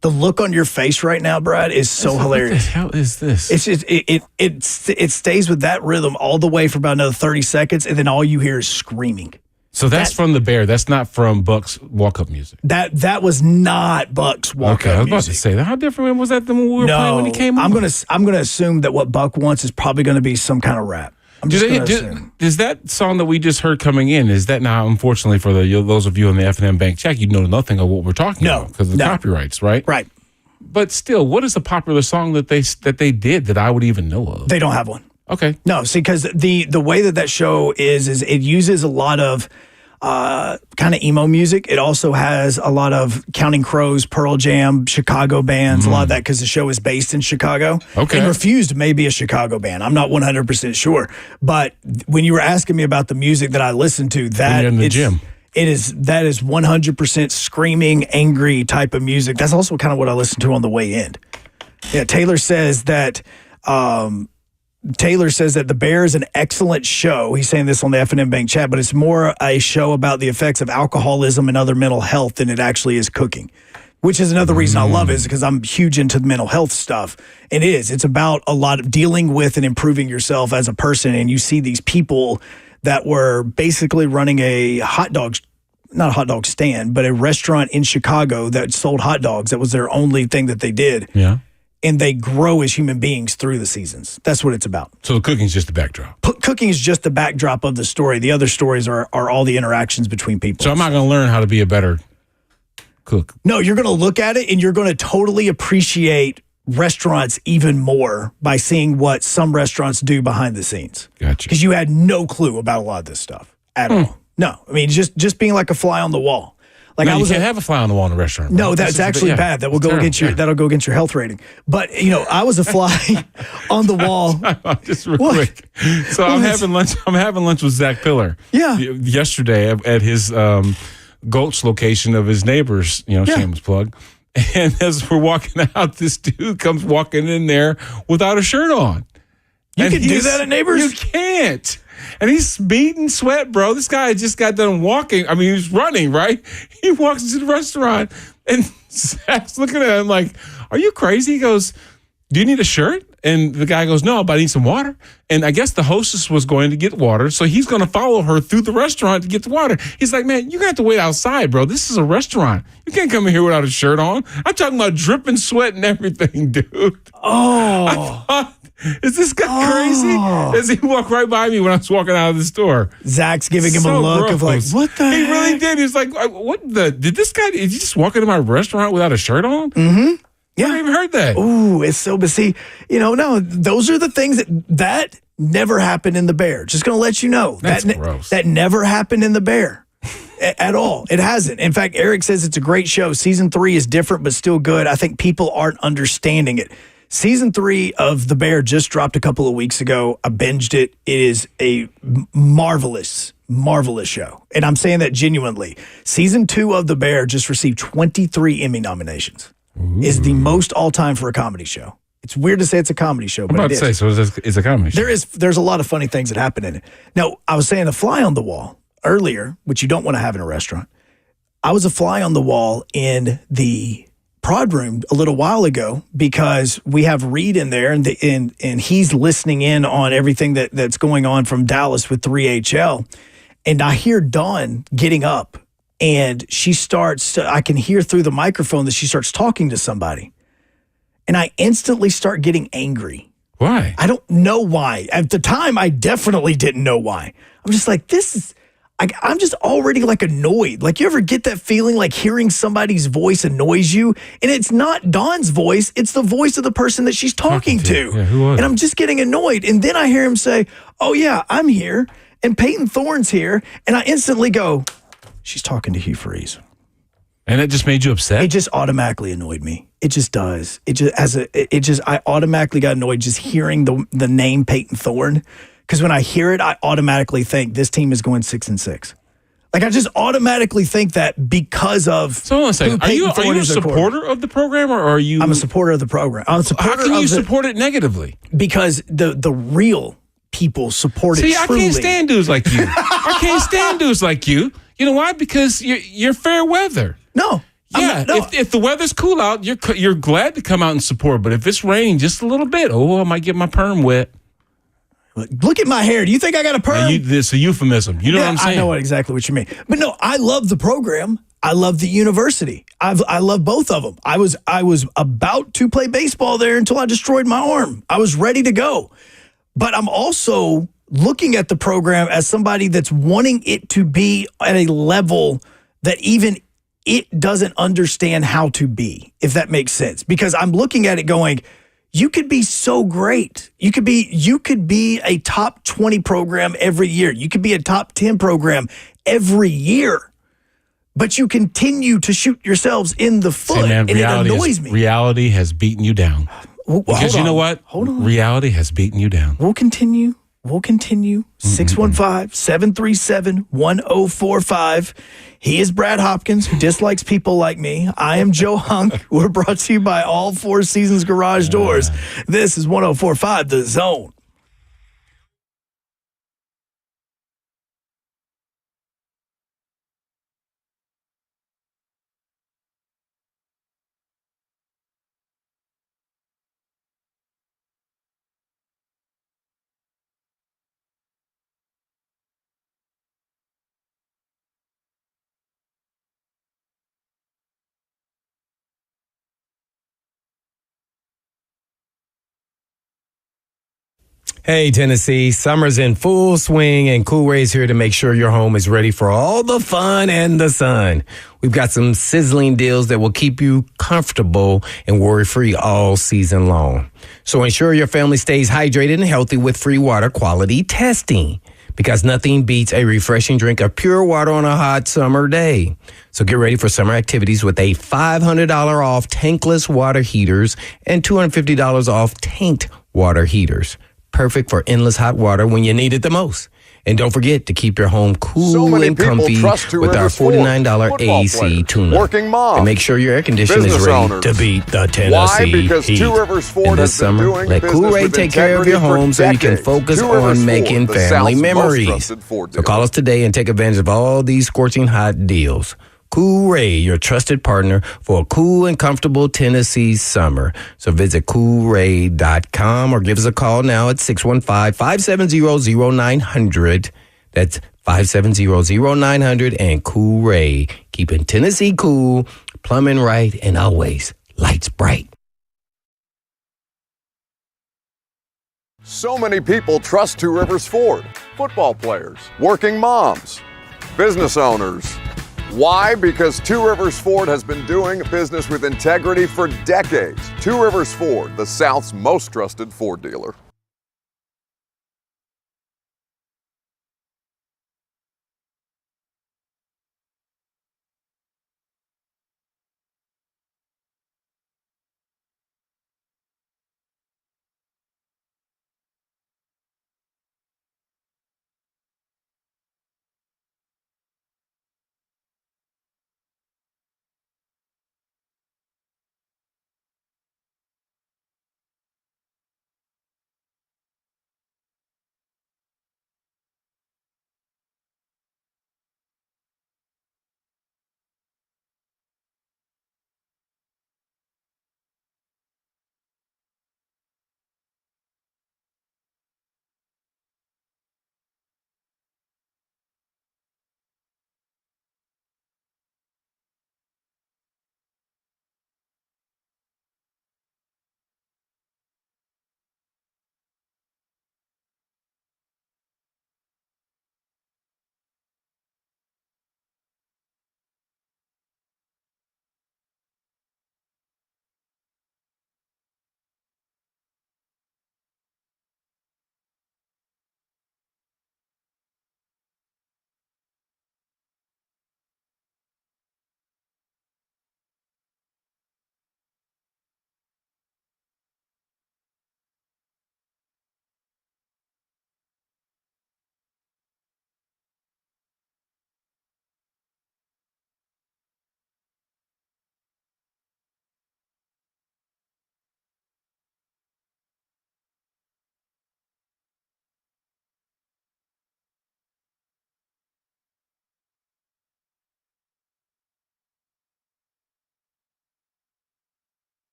The look on your face right now, Brad, is so hilarious. What the hell is this? It's just it stays with that rhythm all the way for about another 30 seconds, and then all you hear is screaming. So that's from The Bear. That's not from Buck's walk-up music. That was not Buck's walk-up music. Okay, I was about to say that. How different was that than when we were playing when he came on? I'm gonna assume that what Buck wants is probably going to be some kind of rap. I'm just going to assume. Is that song that we just heard coming in, is that now, unfortunately, for those of you on the F&M Bank check, you know nothing of what we're talking about because of the copyrights, right? Right. But still, what is a popular song that they did that I would even know of? They don't have one. Okay. No, see, because the way that show is it uses a lot of kind of emo music. It also has a lot of Counting Crows, Pearl Jam, Chicago bands, a lot of that because the show is based in Chicago. Okay. And Refused may be a Chicago band. I'm not 100% sure. But when you were asking me about the music that I listen to, that in the gym. That is 100% screaming, angry type of music. That's also kind of what I listen to on the way in. Yeah, Taylor says that The Bear is an excellent show. He's saying this on the F&M Bank chat, but it's more a show about the effects of alcoholism and other mental health than it actually is cooking, which is another reason I love it, is because I'm huge into mental health stuff. And it's about a lot of dealing with and improving yourself as a person. And you see these people that were basically running a not a hot dog stand, but a restaurant in Chicago that sold hot dogs. That was their only thing that they did. Yeah. And they grow as human beings through the seasons. That's what it's about. So the cooking's just the backdrop. Cooking is just the backdrop of the story. The other stories are all the interactions between people. So I'm not going to learn how to be a better cook. No, you're going to look at it and you're going to totally appreciate restaurants even more by seeing what some restaurants do behind the scenes. Gotcha. Because you had no clue about a lot of this stuff at all. No, I mean, just being like a fly on the wall. Like No, you can't have a fly on the wall in a restaurant. Bro. No, that's actually bad. That will go against that'll go against your health rating. But I was a fly on the wall. Just real quick. So I'm having lunch with Zach Pillar. Yeah. Yesterday at his Gulch location of his neighbors. Shameless plug. And as we're walking out, this dude comes walking in there without a shirt on. You can do that at Neighbors? You can't. And he's beating sweat, bro. This guy just got done walking. I mean, he's running, right? He walks into the restaurant, and Zach's looking at him like, are you crazy? He goes, do you need a shirt? And the guy goes, no, but I need some water. And I guess the hostess was going to get water, so he's going to follow her through the restaurant to get the water. He's like, man, you're going to have to wait outside, bro. This is a restaurant. You can't come in here without a shirt on. I'm talking about dripping sweat and everything, dude. Oh. I thought, is this guy crazy? As he walked right by me when I was walking out of the store. Zach's giving him a look of like, what the He heck? really did. He's like, did he just walk into my restaurant without a shirt on? Mm-hmm. Yeah. I never even heard that. Ooh, it's so, but see, no, those are the things that never happened in The Bear. Just going to let you know. That's gross. That never happened in The Bear at all. It hasn't. In fact, Eric says it's a great show. Season 3 is different, but still good. I think people aren't understanding it. Season 3 of The Bear just dropped a couple of weeks ago. I binged it. It is a marvelous show. And I'm saying that genuinely. Season 2 of The Bear just received 23 Emmy nominations. Ooh. Is the most all-time for a comedy show. It's weird to say it's a comedy show, but I'm about to say, so it's a comedy show. There's a lot of funny things that happen in it. Now, I was saying a fly on the wall earlier, which you don't want to have in a restaurant. I was a fly on the wall in the prod room a little while ago because we have Reed in there and he's listening in on everything that's going on from Dallas with 3HL. And I hear Dawn getting up and I can hear through the microphone that she starts talking to somebody. And I instantly start getting angry. Why? I don't know why. At the time, I definitely didn't know why. I'm just like, I'm just already like annoyed. Like, you ever get that feeling like hearing somebody's voice annoys you? And it's not Dawn's voice. It's the voice of the person that she's talking to. Yeah, who was and it? I'm just getting annoyed. And then I hear him say, oh, yeah, I'm here. And Peyton Thorne's here. And I instantly go, she's talking to Hugh Freeze. And it just made you upset? It just automatically annoyed me. It just does. I automatically got annoyed just hearing the name Peyton Thorne. Because when I hear it, I automatically think this team is going 6-6. Like I just automatically think that because of So hold on a second. who Are you Peyton Ford a is their quarterback. supporter of the program, or are you? I'm a supporter of the program. I'm a supporter How can you of the, support it negatively? because the real people support it See, I truly. can't stand dudes like you. I can't stand dudes like you. You know why? Because you're fair weather. No. I'm Yeah, not- no. if the weather's cool out, you're glad to come out and support. But if it's raining just a little bit, I might get my perm wet. Look at my hair. Do you think I got a perm? It's a euphemism. You know what I'm saying? I know exactly what you mean. But no, I love the program. I love the university. I love both of them. I was about to play baseball there until I destroyed my arm. I was ready to go. But I'm also looking at the program as somebody that's wanting it to be at a level that even it doesn't understand how to be, if that makes sense. Because I'm looking at it going, you could be so great. You could be a top 20 program every year. You could be a top 10 program every year. But you continue to shoot yourselves in the foot, Hey, man, and it annoys me. Reality has beaten you down. Because you know what? Hold on. Reality has beaten you down. We'll continue. 615-737-1045. He is Brad Hopkins, who dislikes people like me. I am Joe Hunk. We're brought to you by All Four Seasons Garage Doors. This is 1045 The Zone. Hey, Tennessee, summer's in full swing and Cool Ray's here to make sure your home is ready for all the fun and the sun. We've got some sizzling deals that will keep you comfortable and worry-free all season long. So ensure your family stays hydrated and healthy with free water quality testing, because nothing beats a refreshing drink of pure water on a hot summer day. So get ready for summer activities with a $500 off tankless water heaters and $250 off tanked water heaters. Perfect for endless hot water when you need it the most. And don't forget to keep your home cool and comfy with our $49 AC tune-up. Working moms, and make sure your air conditioner is business ready owners. to beat the Tennessee Why? Because heat. Two Rivers Ford And this has been summer, doing let Cool business Ray with take care of your integrity for home so you can decades. focus Two Rivers on Ford, making the family South's most memories. trusted Ford So dealer. call us today and take advantage of all these scorching hot deals. Cool Ray, your trusted partner for a cool and comfortable Tennessee summer. So visit coolray.com or give us a call now at 615-570-0900. That's 570-0900, and Cool Ray, keeping Tennessee cool, plumbing right, and always lights bright. So many people trust Two Rivers Ford. Football players, working moms, business owners. Why? Because Two Rivers Ford has been doing business with integrity for decades. Two Rivers Ford, the South's most trusted Ford dealer.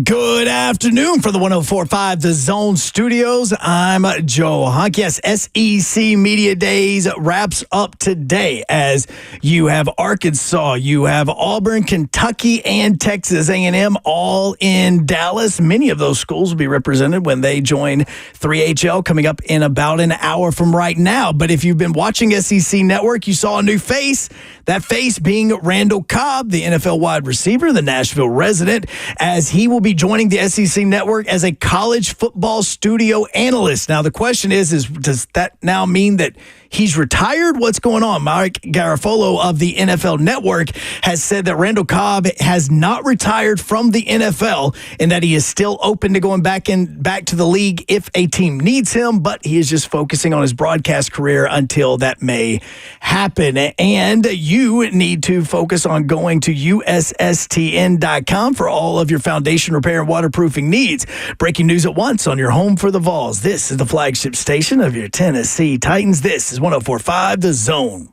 Good afternoon from the 104.5 The Zone Studios. I'm Joe Hunk. Yes, SEC Media Days wraps up today as you have Arkansas, you have Auburn, Kentucky, and Texas A&M all in Dallas. Many of those schools will be represented when they join 3HL coming up in about an hour from right now. But if you've been watching SEC Network, you saw a new face. That face being Randall Cobb, the NFL wide receiver, the Nashville resident, as he will be joining the SEC Network as a college football studio analyst. Now, the question is does that now mean that he's retired? What's going on? Mike Garafolo of the NFL Network has said that Randall Cobb has not retired from the NFL and that he is still open to going back to the league if a team needs him, but he is just focusing on his broadcast career until that may happen. And you need to focus on going to USSTN.com for all of your foundation repair and waterproofing needs. Breaking news at once on your home for the Vols. This is the flagship station of your Tennessee Titans. This is 104.5 The Zone.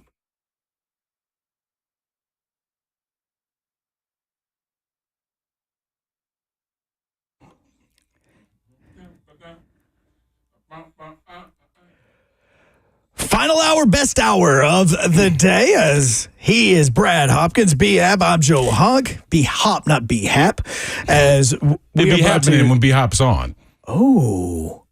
Final hour, best hour of the day, as he is Brad Hopkins. B-Hap, I'm Joe Hunk. B-Hop, not B-Hap. As we be happening when B-Hop's on. Oh,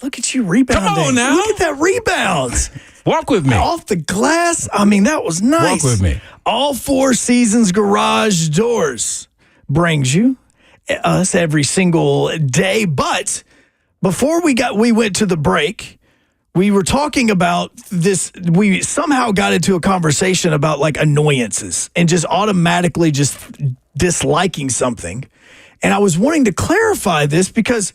look at you rebounding. Come on now. Look at that rebound. Walk with me. Off the glass. I mean, that was nice. Walk with me. All Four Seasons Garage Doors brings you us every single day. But before we went to the break, we were talking about this. We somehow got into a conversation about like annoyances and just automatically just disliking something. And I was wanting to clarify this because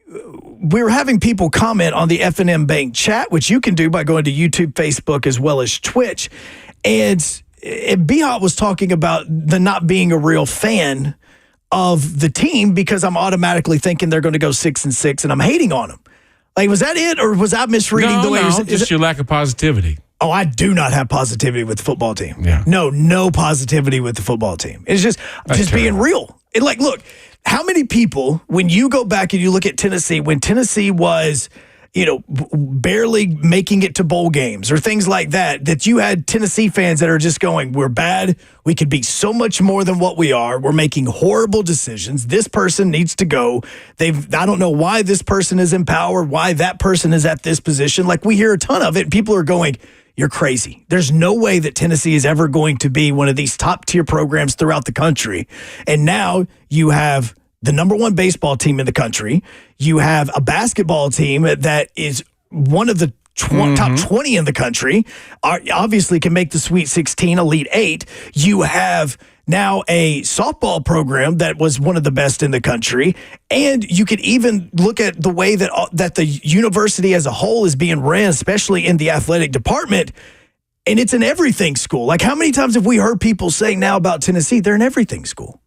we were having people comment on the F&M Bank chat, which you can do by going to YouTube, Facebook, as well as Twitch. And B-Hop was talking about the not being a real fan of the team because I'm automatically thinking they're going to go 6-6 and I'm hating on them. Like, was that it, or was I misreading the way? No, just your lack of positivity. Oh, I do not have positivity with the football team. Yeah. No positivity with the football team. It's just being real. And like, look, how many people, when you go back and you look at Tennessee, when Tennessee was, barely making it to bowl games or things like that, that you had Tennessee fans that are just going, we're bad. We could be so much more than what we are. We're making horrible decisions. This person needs to go. I don't know why this person is in power, why that person is at this position. Like, we hear a ton of it. People are going, you're crazy. There's no way that Tennessee is ever going to be one of these top tier programs throughout the country. And now you have the number one baseball team in the country. You have a basketball team that is one of the top 20 in the country, obviously can make the Sweet 16, Elite 8. You have now a softball program that was one of the best in the country. And you could even look at the way that the university as a whole is being ran, especially in the athletic department. And it's an everything school. Like, how many times have we heard people say now about Tennessee, they're an everything school?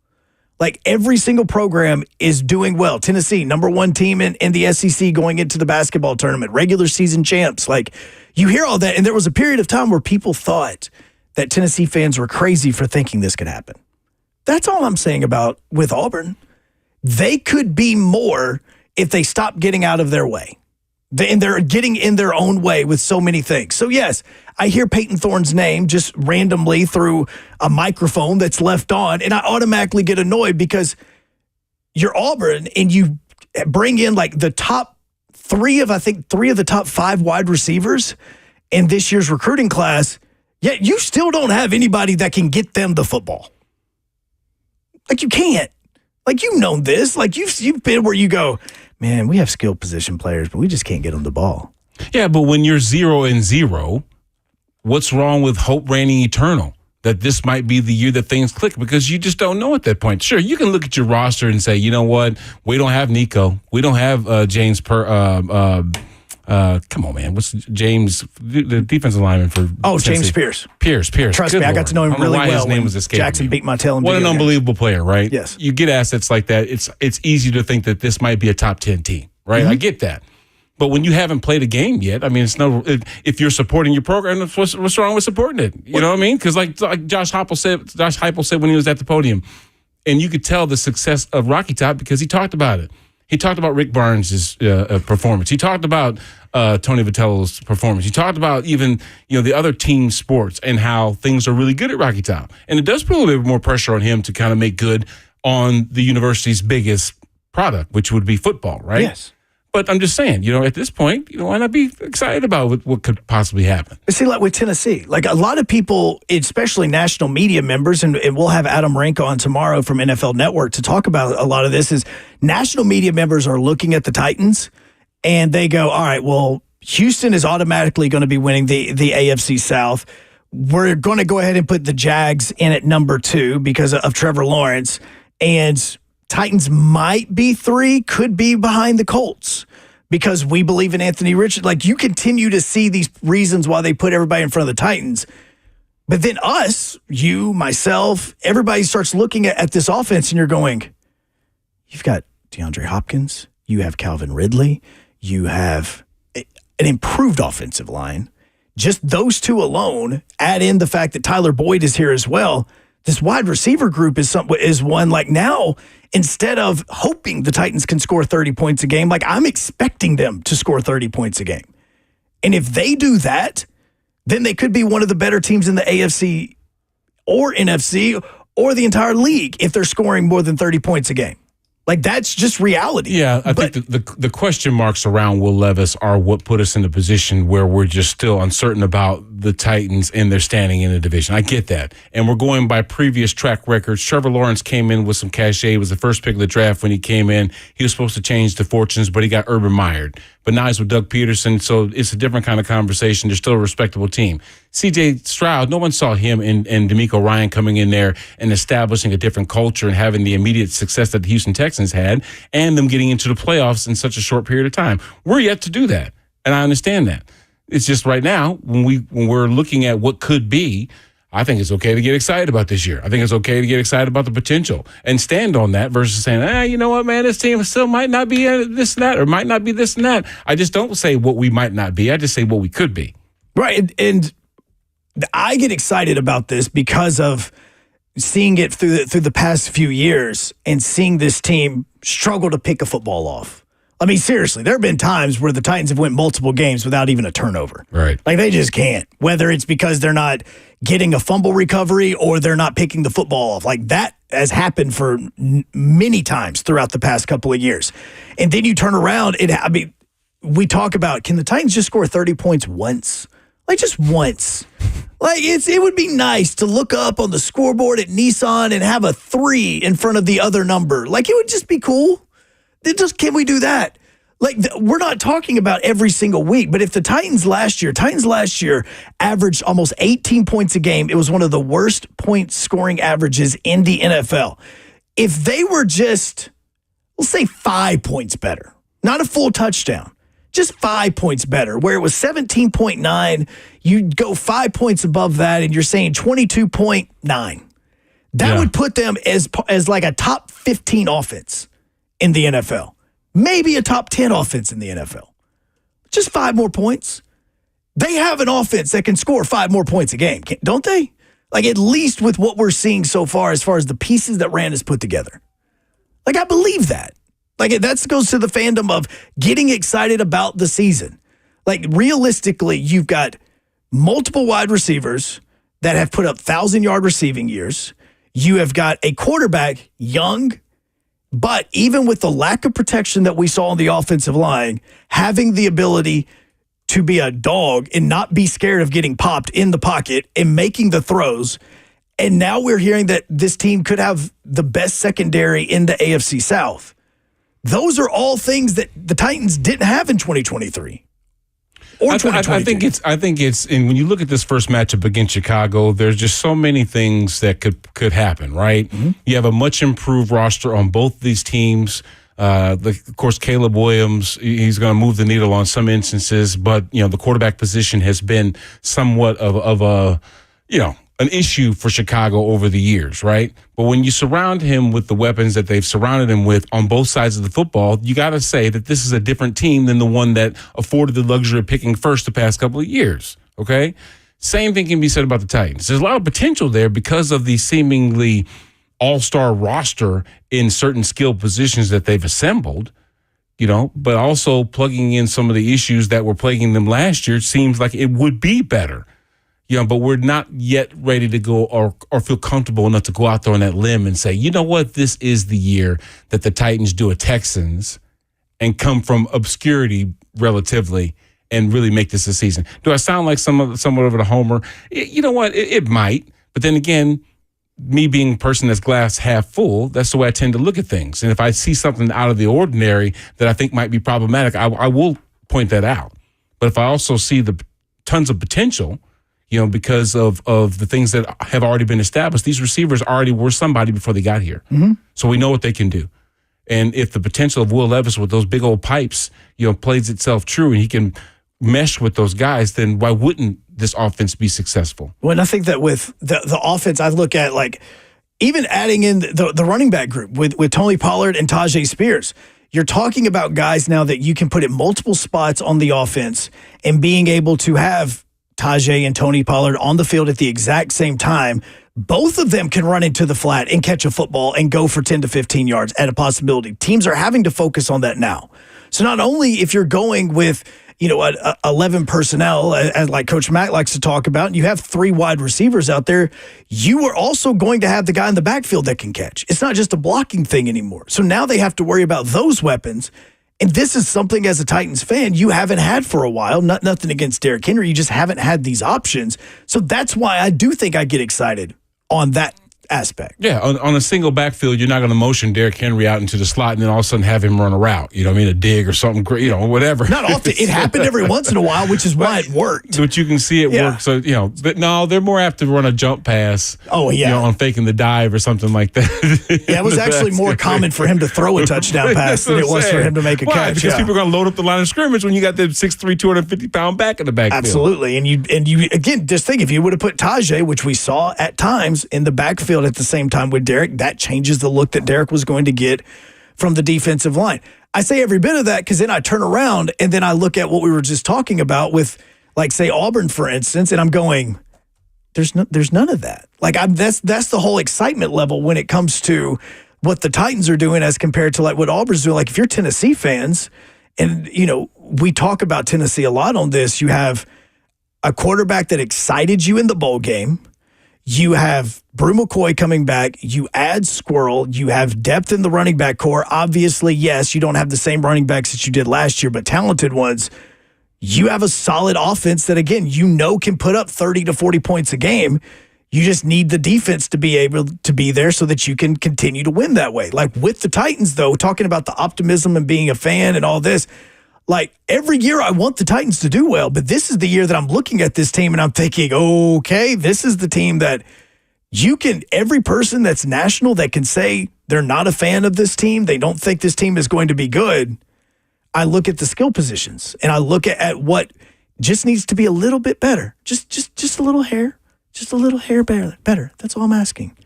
Like, every single program is doing well. Tennessee, number one team in the SEC going into the basketball tournament, regular season champs. Like, you hear all that. And there was a period of time where people thought that Tennessee fans were crazy for thinking this could happen. That's all I'm saying about with Auburn. They could be more if they stop getting out of their way. And they're getting in their own way with so many things. So, yes, I hear Peyton Thorne's name just randomly through a microphone that's left on, and I automatically get annoyed because you're Auburn and you bring in like the top three of the top 5 wide receivers in this year's recruiting class, yet you still don't have anybody that can get them the football. Like, you can't. Like, you've known this. Like, you've been where you go, man, we have skilled position players, but we just can't get them the ball. Yeah, but when you're 0-0, what's wrong with hope reigning eternal? That this might be the year that things click, because you just don't know at that point. Sure, you can look at your roster and say, you know what, we don't have Nico. We don't have James come on, man. What's James, the defensive lineman for James Pierce. Pierce. Trust me, I got to know him really well. His name was escaping Jackson me. beat my tail in What an video unbelievable player, right? Yes. You get assets like that, it's easy to think that this might be a top 10 team, right? Mm-hmm. I get that. But when you haven't played a game yet, I mean, if you're supporting your program, what's wrong with supporting it? You know what I mean? Because like Josh Heupel said when he was at the podium, And you could tell the success of Rocky Top because he talked about it. He talked about Rick Barnes' performance. He talked about Tony Vitello's performance. He talked about even the other team sports and how things are really good at Rocky Top. And it does put a little bit more pressure on him to kind of make good on the university's biggest product, which would be football, right? Yes. But I'm just saying, at this point, why not be excited about what could possibly happen? See, like with Tennessee, like a lot of people, especially national media members, and we'll have Adam Rank on tomorrow from NFL Network to talk about a lot of this, is national media members are looking at the Titans and they go, all right, well, Houston is automatically going to be winning the AFC South. We're going to go ahead and put the Jags in at number 2 because of Trevor Lawrence. And Titans might be 3, could be behind the Colts because we believe in Anthony Richardson. Like, you continue to see these reasons why they put everybody in front of the Titans. But then us, you, myself, everybody starts looking at this offense and you're going, you've got DeAndre Hopkins, you have Calvin Ridley, you have an improved offensive line. Just those 2 alone, add in the fact that Tyler Boyd is here as well. This wide receiver group is one, like, now, instead of hoping the Titans can score 30 points a game, like, I'm expecting them to score 30 points a game. And if they do that, then they could be one of the better teams in the AFC or NFC or the entire league if they're scoring more than 30 points a game. Like, that's just reality. Yeah, I think the question marks around Will Levis are what put us in a position where we're just still uncertain about the Titans and their standing in the division. I get that. And we're going by previous track records. Trevor Lawrence came in with some cachet. He was the first pick of the draft when he came in. He was supposed to change the fortunes, but he got Urban Meyered. But now he's with Doug Peterson, so it's a different kind of conversation. They're still a respectable team. C.J. Stroud, no one saw him and D'Amico Ryan coming in there and establishing a different culture and having the immediate success that the Houston Texans had and them getting into the playoffs in such a short period of time. We're yet to do that, and I understand that. It's just right now, when we're looking at what could be, I think it's okay to get excited about this year. I think it's okay to get excited about the potential and stand on that versus saying, you know what, man, this team still might not be this and that or might not be this and that. I just don't say what we might not be. I just say what we could be. Right. And I get excited about this because of seeing it through the past few years and seeing this team struggle to pick a football off. I mean, seriously, there have been times where the Titans have went multiple games without even a turnover. Right. Like, they just can't, whether it's because they're not getting a fumble recovery or they're not picking the football off. Like, that has happened for many times throughout the past couple of years. And then you turn around, we talk about, can the Titans just score 30 points once? Like, just once. Like, it would be nice to look up on the scoreboard at Nissan and have a 3 in front of the other number. Like, it would just be cool. Can we do that? Like, we're not talking about every single week, but if the Titans last year averaged almost 18 points a game, it was one of the worst point scoring averages in the NFL. If they were just, we'll say 5 points better, not a full touchdown, just 5 points better, where it was 17.9, you go 5 points above that and you're saying 22.9. That would put them as like a top 15 offense in the NFL. Maybe a top 10 offense in the NFL. Just 5 more points. They have an offense that can score 5 more points a game, don't they? Like, at least with what we're seeing so far as the pieces that Rand has put together. Like, I believe that. Like, that goes to the fandom of getting excited about the season. Like, realistically, you've got multiple wide receivers that have put up 1,000-yard receiving years. You have got a quarterback, young, but even with the lack of protection that we saw on the offensive line, having the ability to be a dog and not be scared of getting popped in the pocket and making the throws. And now we're hearing that this team could have the best secondary in the AFC South. Those are all things that the Titans didn't have in 2023. Or 2022. I think it's, and when you look at this first matchup against Chicago, there's just so many things that could happen, right? Mm-hmm. You have a much improved roster on both these teams. Of course, Caleb Williams, he's going to move the needle on some instances, but the quarterback position has been somewhat of a an issue for Chicago over the years, right? But when you surround him with the weapons that they've surrounded him with on both sides of the football, you got to say that this is a different team than the one that afforded the luxury of picking first the past couple of years, okay? Same thing can be said about the Titans. There's a lot of potential there because of the seemingly all-star roster in certain skill positions that they've assembled, but also plugging in some of the issues that were plaguing them last year, it seems like it would be better. But we're not yet ready to go or feel comfortable enough to go out there on that limb and say, you know what, this is the year that the Titans do a Texans and come from obscurity relatively and really make this a season. Do I sound like somewhat of a homer? You know what, it might. But then again, me being a person that's glass half full, that's the way I tend to look at things. And if I see something out of the ordinary that I think might be problematic, I will point that out. But if I also see the tons of potential, because of the things that have already been established, these receivers already were somebody before they got here. Mm-hmm. So we know what they can do. And if the potential of Will Levis with those big old pipes, plays itself true and he can mesh with those guys, then why wouldn't this offense be successful? Well, and I think that with the offense, I look at even adding in the running back group with Tony Pollard and Tajay Spears. You're talking about guys now that you can put in multiple spots on the offense and being able to have Tajay and Tony Pollard on the field at the exact same time. Both of them can run into the flat and catch a football and go for 10 to 15 yards at a possibility. Teams are having to focus on that now. So not only if you're going with 11 personnel, as like Coach Mack likes to talk about, and you have 3 wide receivers out there, you are also going to have the guy in the backfield that can catch. It's not just a blocking thing anymore. So now they have to worry about those weapons. And this is something, as a Titans fan, you haven't had for a while. Nothing against Derrick Henry. You just haven't had these options. So that's why I do think I get excited on that aspect. Yeah, on a single backfield, you're not going to motion Derrick Henry out into the slot and then all of a sudden have him run a route. A dig or something, whatever. Not often. It happened every once in a while, which is why it worked. But you can see it work. So, but no, they're more apt to run a jump pass. Oh, yeah. On faking the dive or something like that. Yeah, it was actually more common for him to throw a touchdown pass than it was for him to make a catch. Because people are going to load up the line of scrimmage when you got the 6'3", 250-pound back in the backfield. Absolutely. And you again, just think, if you would have put Tajay, which we saw at times, in the backfield at the same time with Derrick, that changes the look that Derrick was going to get from the defensive line. I say every bit of that because then I turn around and then I look at what we were just talking about with, say, Auburn, for instance, and I'm going, there's none of that. That's the whole excitement level when it comes to what the Titans are doing as compared to what Auburn's doing. If you're Tennessee fans, and we talk about Tennessee a lot on this, you have a quarterback that excited you in the bowl game. You have Brew McCoy coming back. You add Squirrel. You have depth in the running back core. Obviously, yes, you don't have the same running backs that you did last year, but talented ones. You have a solid offense that, again, can put up 30 to 40 points a game. You just need the defense to be able to be there so that you can continue to win that way. With the Titans, though, talking about the optimism and being a fan and all this, every year I want the Titans to do well, but this is the year that I'm looking at this team and I'm thinking, okay, this is the team that every person that's national that can say they're not a fan of this team, they don't think this team is going to be good. I look at the skill positions and I look at what just needs to be a little bit better. Just a little hair. Just a little hair better. That's all I'm asking.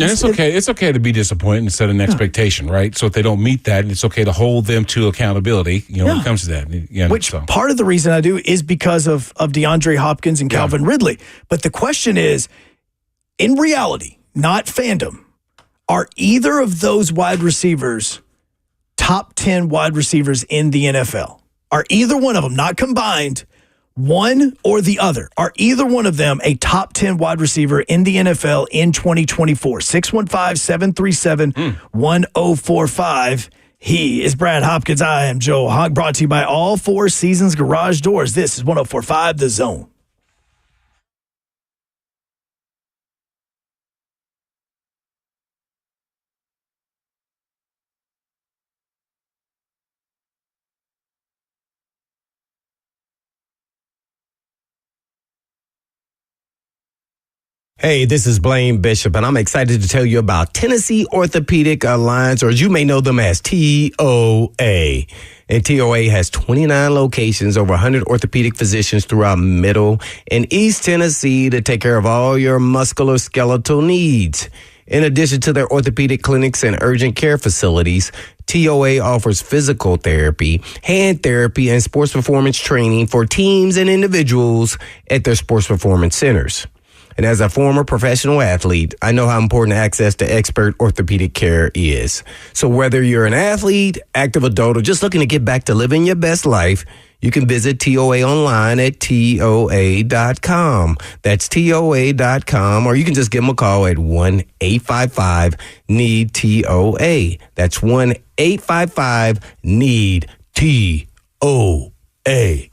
And it's okay. It's okay to be disappointed and set an expectation, right? So if they don't meet that, it's okay to hold them to accountability, when it comes to that. Part of the reason I do is because of DeAndre Hopkins and Calvin Ridley. But the question is, in reality, not fandom, are either of those wide receivers top 10 wide receivers in the NFL? Are either one of them, not combined, one or the other, are either one of them a top 10 wide receiver in the NFL in 2024? 615-737-1045. He is Brad Hopkins. I am Joe Hunk, brought to you by All Four Seasons Garage Doors. This is 1045 The Zone. Hey, this is Blaine Bishop, and I'm excited to tell you about Tennessee Orthopedic Alliance, or as you may know them as TOA. And TOA has 29 locations, over 100 orthopedic physicians throughout Middle and East Tennessee to take care of all your musculoskeletal needs. In addition to their orthopedic clinics and urgent care facilities, TOA offers physical therapy, hand therapy, and sports performance training for teams and individuals at their sports performance centers. And as a former professional athlete, I know how important access to expert orthopedic care is. So whether you're an athlete, active adult, or just looking to get back to living your best life, you can visit TOA online at TOA.com. That's TOA.com, or you can just give them a call at 1-855-NEED-TOA. That's 1-855-NEED-TOA.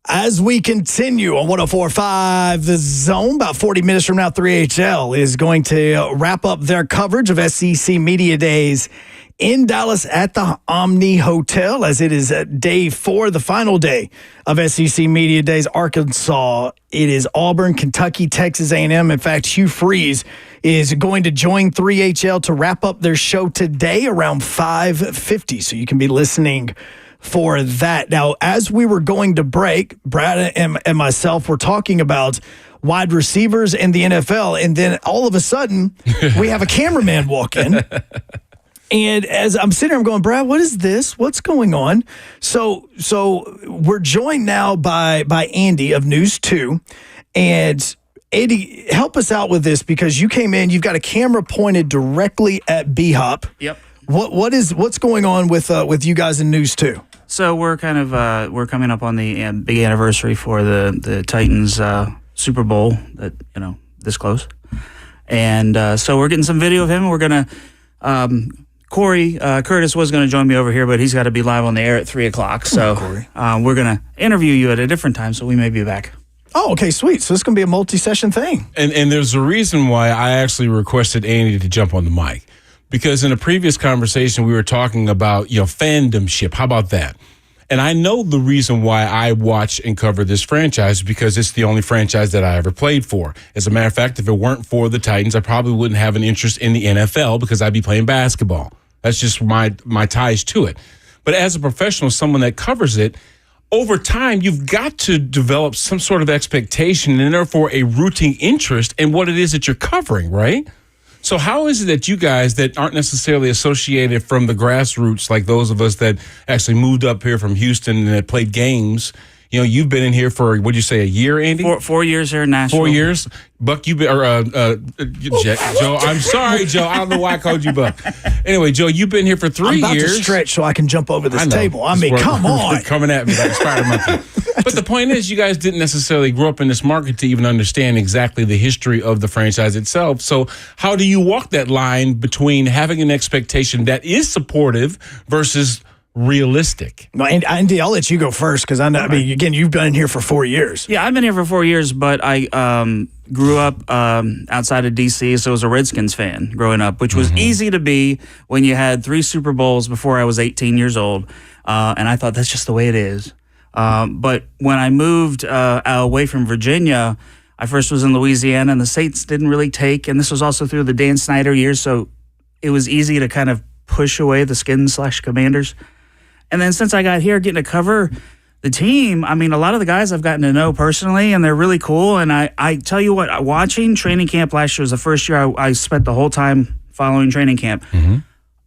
As we continue on 104.5 The Zone, about 40 minutes from now, 3HL is going to wrap up their coverage of SEC Media Days in Dallas at the Omni Hotel, as it is day 4, the final day of SEC Media Days. Arkansas, it is Auburn, Kentucky, Texas A&M. In fact, Hugh Freeze is going to join 3HL to wrap up their show today around 5:50, so you can be listening for that. Now, as we were going to break, Brad and myself were talking about wide receivers in the NFL, and then all of a sudden, we have a cameraman walk in. And as I'm sitting here, I'm going, Brad, what is this? What's going on? So we're joined now by Andy of News 2. And Andy, help us out with this, because you came in, you've got a camera pointed directly at B-Hop. Yep. What's going on with you guys in News 2? So we're kind of we're coming up on the big anniversary for the Titans Super Bowl that this close, and so we're getting some video of him. We're gonna Corey Curtis was gonna join me over here, but he's got to be live on the air at 3:00. So we're gonna interview you at a different time, so we may be back. Oh, okay, sweet. So this is gonna be a multi-session thing. And there's a reason why I actually requested Andy to jump on the mic. Because in a previous conversation, we were talking about, fandomship. How about that? And I know the reason why I watch and cover this franchise, because it's the only franchise that I ever played for. As a matter of fact, if it weren't for the Titans, I probably wouldn't have an interest in the NFL, because I'd be playing basketball. That's just my ties to it. But as a professional, someone that covers it, over time, you've got to develop some sort of expectation and therefore a rooting interest in what it is that you're covering, right? So how is it that you guys that aren't necessarily associated from the grassroots, like those of us that actually moved up here from Houston and that played games, you've been in here for, what'd you say, a year, Andy? 4 years here in Nashville. 4 years? Buck, you've been, Joe, I'm sorry, Joe. I don't know why I called you Buck. Anyway, Joe, you've been here for 3 years. I'm about to stretch so I can jump over this table. I mean, come on. Coming at me like a spider monkey. But the point is, you guys didn't necessarily grow up in this market to even understand exactly the history of the franchise itself. So how do you walk that line between having an expectation that is supportive versus realistic? No, Andy, I'll let you go first, because I know. I mean, again, you've been in here for 4 years. Yeah, I've been here for 4 years, but I grew up outside of D.C., so I was a Redskins fan growing up, which was easy to be when you had 3 Super Bowls before I was 18 years old, and I thought that's just the way it is. But when I moved away from Virginia, I first was in Louisiana, and the Saints didn't really take, and this was also through the Dan Snyder years, so it was easy to kind of push away the Skins/Commanders. And then since I got here, getting to cover the team, I mean, a lot of the guys I've gotten to know personally, and they're really cool. And I tell you what, watching training camp last year was the first year I spent the whole time following training camp.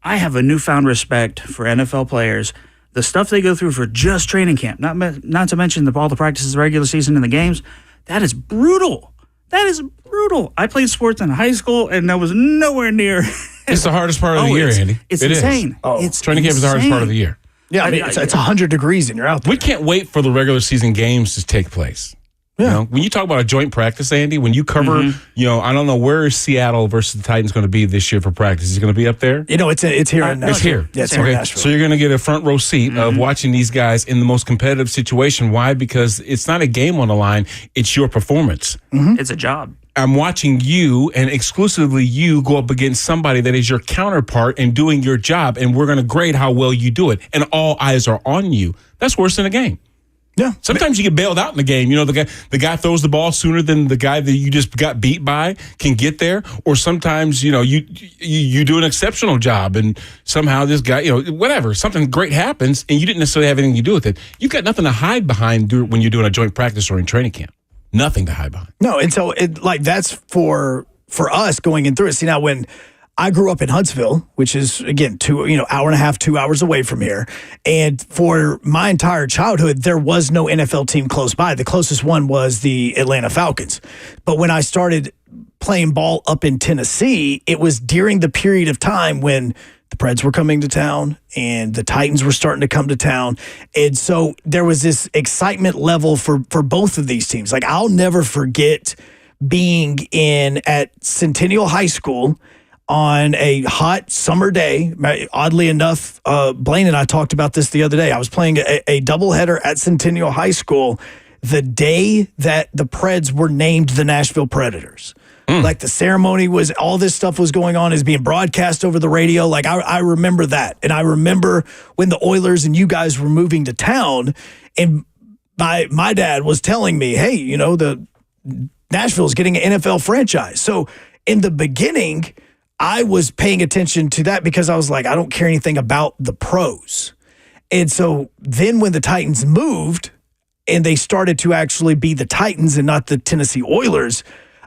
I have a newfound respect for NFL players. The stuff they go through for just training camp, not to mention all the practices, the regular season, and the games, that is brutal. That is brutal. I played sports in high school, and that was nowhere near. It's the hardest part of the year, Andy. It's insane. It's training camp is the hardest part of the year. Yeah, I mean, it's 100 degrees and you're out there. We can't wait for the regular season games to take place. Yeah. When you talk about a joint practice, Andy, when you cover, I don't know, where is Seattle versus the Titans going to be this year for practice? Is it going to be up there? It's here in Nashville. It's here. Yeah, it's here in Nashville. So you're going to get a front row seat of watching these guys in the most competitive situation. Why? Because it's not a game on the line. It's your performance. It's a job. I'm watching you and exclusively you go up against somebody that is your counterpart and doing your job, and we're going to grade how well you do it. And all eyes are on you. That's worse than a game. Yeah. Sometimes you get bailed out in the game. The guy throws the ball sooner than the guy that you just got beat by can get there. Or sometimes, you do an exceptional job and somehow this guy, whatever, something great happens and you didn't necessarily have anything to do with it. You've got nothing to hide behind when you're doing a joint practice or in training camp. Nothing to hide behind. No, and so that's for us going in through it. See, now when I grew up in Huntsville, which is, again, hour and a half, 2 hours away from here. And for my entire childhood, there was no NFL team close by. The closest one was the Atlanta Falcons. But when I started playing ball up in Tennessee, it was during the period of time when the Preds were coming to town and the Titans were starting to come to town. And so there was this excitement level for both of these teams. Like, I'll never forget being at Centennial High School on a hot summer day. Oddly enough, Blaine and I talked about this the other day. I was playing a doubleheader at Centennial High School, the day that the Preds were named the Nashville Predators. Like the ceremony was, all this stuff was going on, is being broadcast over the radio. Like I remember that. And I remember when the Oilers and you guys were moving to town, and my dad was telling me, hey, you know, the Nashville's getting an NFL franchise. So in the beginning, I was paying attention to that because I was like, I don't care anything about the pros. And so then when the Titans moved and they started to actually be the Titans and not the Tennessee Oilers,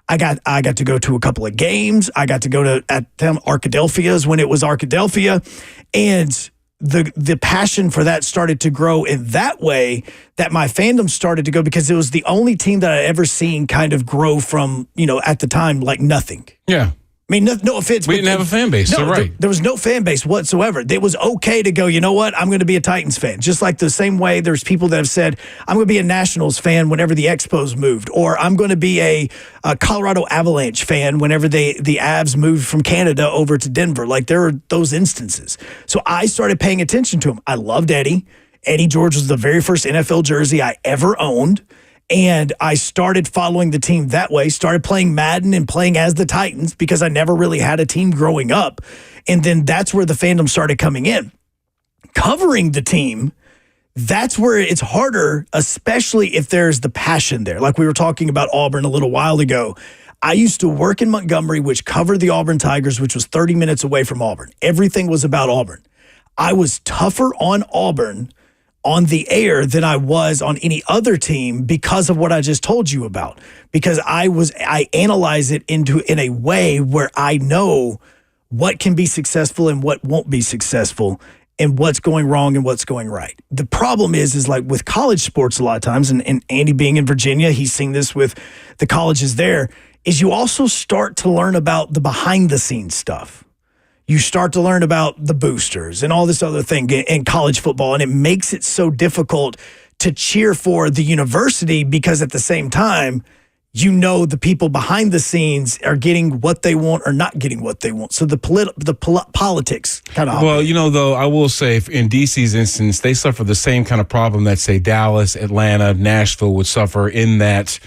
I got to go to a couple of games. I got to go to Arkadelphia's when it was Arkadelphia, and the passion for that started to grow in that way, that my fandom started to go, because it was the only team that I'd ever seen kind of grow from, you know, at the time, like nothing. Yeah. I mean, no offense. We didn't have a fan base, No, so right. There was no fan base whatsoever. It was okay to go, you know what, I'm going to be a Titans fan. Just like the same way there's people that have said, I'm going to be a Nationals fan whenever the Expos moved, or I'm going to be a Colorado Avalanche fan whenever the Avs moved from Canada over to Denver. Like, there are those instances. So I started paying attention to them. I loved Eddie. Eddie George was the very first NFL jersey I ever owned. And I started following the team that way, started playing Madden and playing as the Titans because I never really had a team growing up. And then that's where the fandom started coming in. Covering the team, that's where it's harder, especially if there's the passion there. Like we were talking about Auburn a little while ago. I used to work in Montgomery, which covered the Auburn Tigers, which was 30 minutes away from Auburn. Everything was about Auburn. I was tougher on Auburn on the air than I was on any other team because of what I just told you about. Because I analyze it in a way where I know what can be successful and what won't be successful, and what's going wrong and what's going right. The problem is like with college sports a lot of times, and Andy being in Virginia, he's seen this with the colleges there, is you also start to learn about the behind the scenes stuff. You start to learn about the boosters and all this other thing in college football, and it makes it so difficult to cheer for the university because at the same time, you know the people behind the scenes are getting what they want or not getting what they want. So the politics kind of. Well, you know, though, I will say in DC's instance, they suffer the same kind of problem that, say, Dallas, Atlanta, Nashville would suffer, in that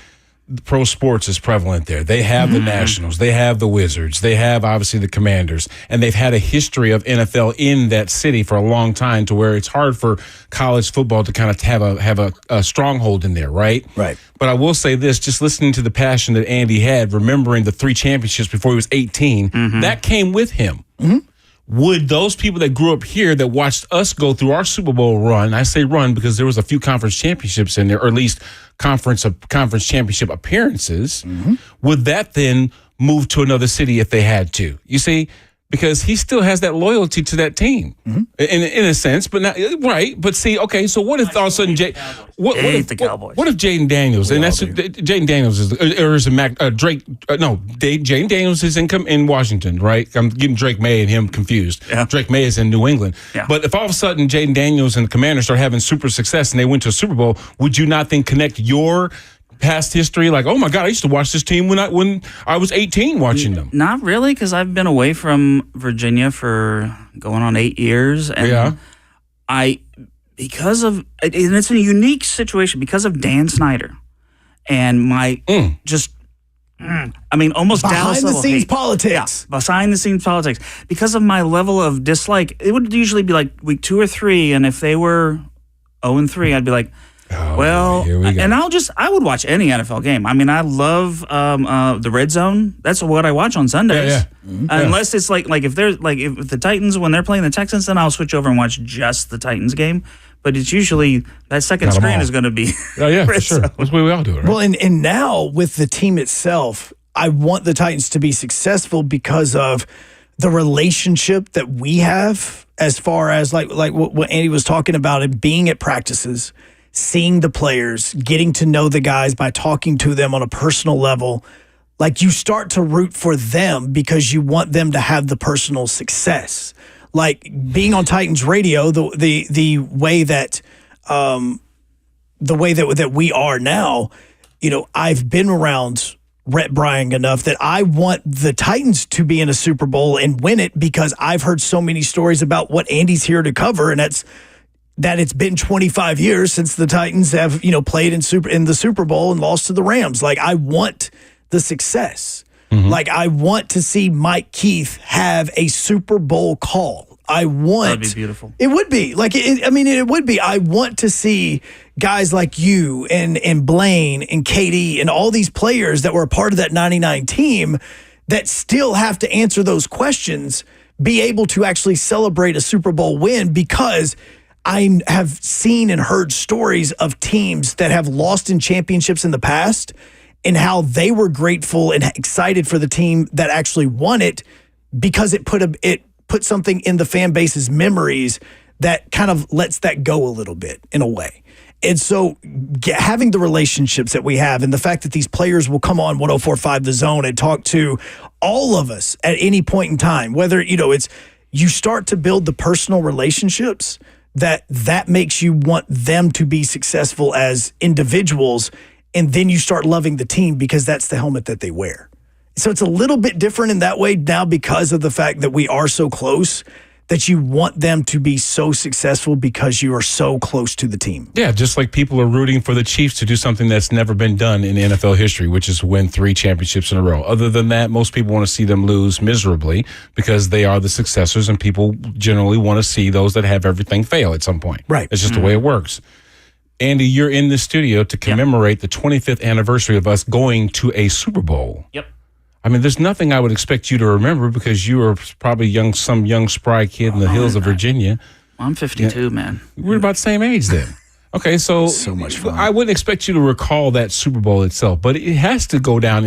pro sports is prevalent there. They have the Nationals, they have the Wizards, they have obviously the Commanders, and they've had a history of NFL in that city for a long time, to where it's hard for college football to kind of have a stronghold in there, right? Right. But I will say this, just listening to the passion that Andy had, remembering the 3 championships before he was 18, that came with him. Would those people that grew up here that watched us go through our Super Bowl run, I say run because there was a few conference championships in there, or at least conference championship appearances, would that then move to another city if they had to? You see, because he still has that loyalty to that team in a sense, but not right. But see, okay, so what if all of a sudden what if Jaden Daniels, and that's Jaden Daniels is, or is it Drake? Jaden Daniels is in Washington, right? I'm getting Drake May and him confused. Yeah. Drake May is in New England. Yeah. But if all of a sudden Jaden Daniels and the Commanders start having super success and they went to a Super Bowl, would you not then connect your past history, like, oh my God, I used to watch this team when I was 18 watching them? Not really, because I've been away from Virginia for going on 8 years, and because of, and it's a unique situation because of Dan Snyder and my almost Dallas level hate. Politics. Yeah, behind the scenes politics. Because of my level of dislike, it would usually be like week 2 or 3, and if they were 0-3, I'd be like, here we go. And I would watch any NFL game. I mean, I love the Red Zone. That's what I watch on Sundays. Unless it's like if there's like if the Titans, when they're playing the Texans, then I'll switch over and watch just the Titans game. But it's usually that second screen is going to be for sure. That's the way we all do it, right? Well, and now with the team itself, I want the Titans to be successful because of the relationship that we have, as far as like what Andy was talking about, and being at practices, seeing the players, getting to know the guys by talking to them on a personal level. Like, you start to root for them because you want them to have the personal success. Like being on Titans radio, the way that that we are now, you know, I've been around Rhett Bryant enough that I want the Titans to be in a Super Bowl and win it, because I've heard so many stories about what Andy's here to cover, and that's that it's been 25 years since the Titans have, played in the Super Bowl and lost to the Rams. Like, I want the success. Like, I want to see Mike Keith have a Super Bowl call. That'd be beautiful. It would be. It would be. I want to see guys like you and Blaine and KD and all these players that were a part of that 99 team that still have to answer those questions be able to actually celebrate a Super Bowl win, because I have seen and heard stories of teams that have lost in championships in the past and how they were grateful and excited for the team that actually won it, because it put something in the fan base's memories that kind of lets that go a little bit in a way. And so having the relationships that we have and the fact that these players will come on 104.5 The Zone and talk to all of us at any point in time, whether, it's you start to build the personal relationships that makes you want them to be successful as individuals. And then you start loving the team because that's the helmet that they wear. So it's a little bit different in that way now because of the fact that we are so close, that you want them to be so successful because you are so close to the team. Yeah, just like people are rooting for the Chiefs to do something that's never been done in NFL history, which is win 3 championships in a row. Other than that, most people want to see them lose miserably because they are the successors, and people generally want to see those that have everything fail at some point. Right. It's just the way it works. Andy, you're in the studio to commemorate the 25th anniversary of us going to a Super Bowl. Yep. I mean, there's nothing I would expect you to remember because you were probably some young spry kid in the hills of Virginia. I'm 52, man. We're about the same age then. Okay, so much fun. I wouldn't expect you to recall that Super Bowl itself, but it has to go down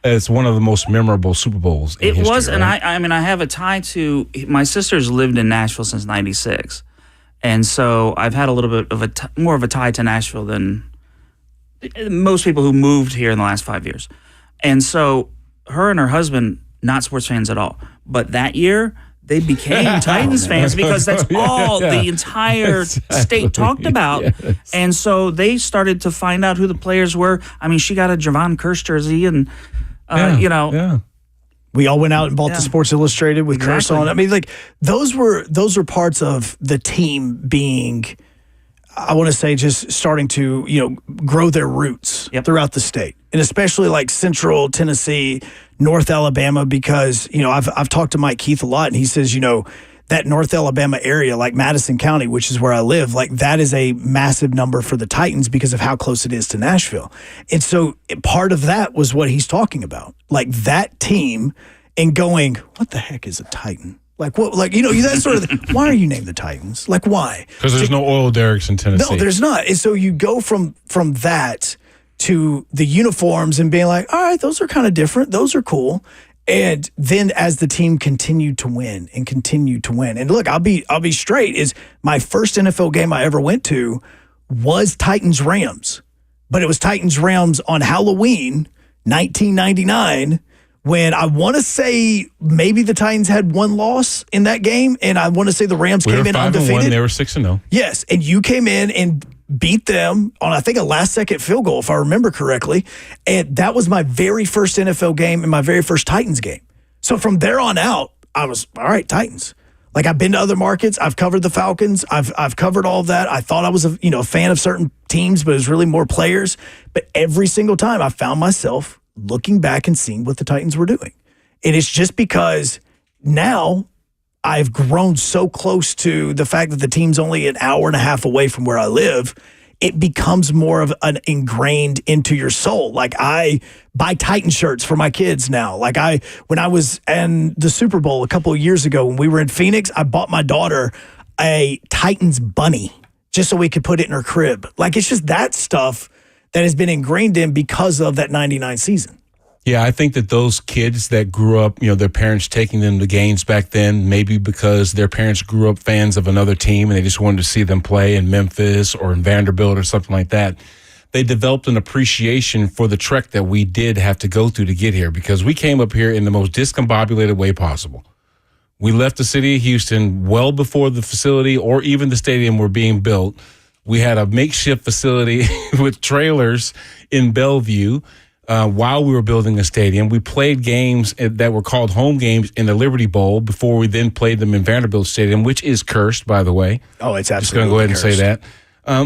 as one of the most memorable Super Bowls in history. It was, right? and I have a tie to my sister's lived in Nashville since '96, and so I've had a little bit of more of a tie to Nashville than most people who moved here in the last 5 years, and so. Her and her husband, not sports fans at all. But that year, they became Titans fans because that's all the entire state talked about. Yes. And so they started to find out who the players were. I mean, she got a Javon Curse jersey and, Yeah. We all went out and bought the Sports Illustrated with Curse on. I mean, like, those were parts of the team being, I want to say, just starting to, grow their roots throughout the state. And especially like Central Tennessee, North Alabama, because, I've talked to Mike Keith a lot, and he says, that North Alabama area, like Madison County, which is where I live, like that is a massive number for the Titans because of how close it is to Nashville. And so part of that was what he's talking about, like that team and going, what the heck is a Titan? Like what? Like that sort of thing. Why are you named the Titans? Like why? Because there's no oil derricks in Tennessee. No, there's not. And so you go from that to the uniforms and being like, all right, those are kind of different. Those are cool. And then as the team continued to win, and look, I'll be straight, is my first NFL game I ever went to was Titans Rams, but it was Titans Rams on Halloween, 1999. When I want to say maybe the Titans had one loss in that game, and I want to say the Rams came in undefeated. They were 6-0. Yes, and you came in and beat them on, I think, a last-second field goal, if I remember correctly. And that was my very first NFL game and my very first Titans game. So from there on out, I was, all right, Titans. Like, I've been to other markets. I've covered the Falcons. I've covered all of that. I thought I was a fan of certain teams, but it was really more players. But every single time I found myself looking back and seeing what the Titans were doing. And it's just because now I've grown so close to the fact that the team's only an hour and a half away from where I live, it becomes more of an ingrained into your soul. Like, I buy Titan shirts for my kids now. Like, when I was in the Super Bowl a couple of years ago, when we were in Phoenix, I bought my daughter a Titans bunny just so we could put it in her crib. Like, it's just that stuff that has been ingrained in because of that 99 season. Yeah, I think that those kids that grew up, their parents taking them to games back then, maybe because their parents grew up fans of another team and they just wanted to see them play in Memphis or in Vanderbilt or something like that, they developed an appreciation for the trek that we did have to go through to get here, because we came up here in the most discombobulated way possible. We left the city of Houston well before the facility or even the stadium were being built. We had a makeshift facility with trailers in Bellevue. while we were building a stadium. We played games that were called home games in the Liberty Bowl before we then played them in Vanderbilt Stadium, which is cursed, by the way. Oh, it's absolutely just going to go ahead cursed. and say that.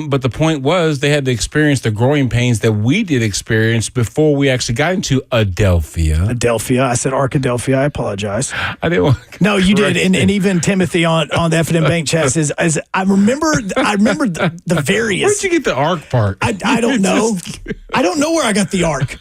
But the point was they had to experience the growing pains that we did experience before we actually got into Adelphia. I said Arkadelphia. I apologize. I didn't want to No, you did. And even Timothy on the F&M Bank chat says, I remember the various. Where'd you get the arc part? I don't know. I don't know where I got the arc.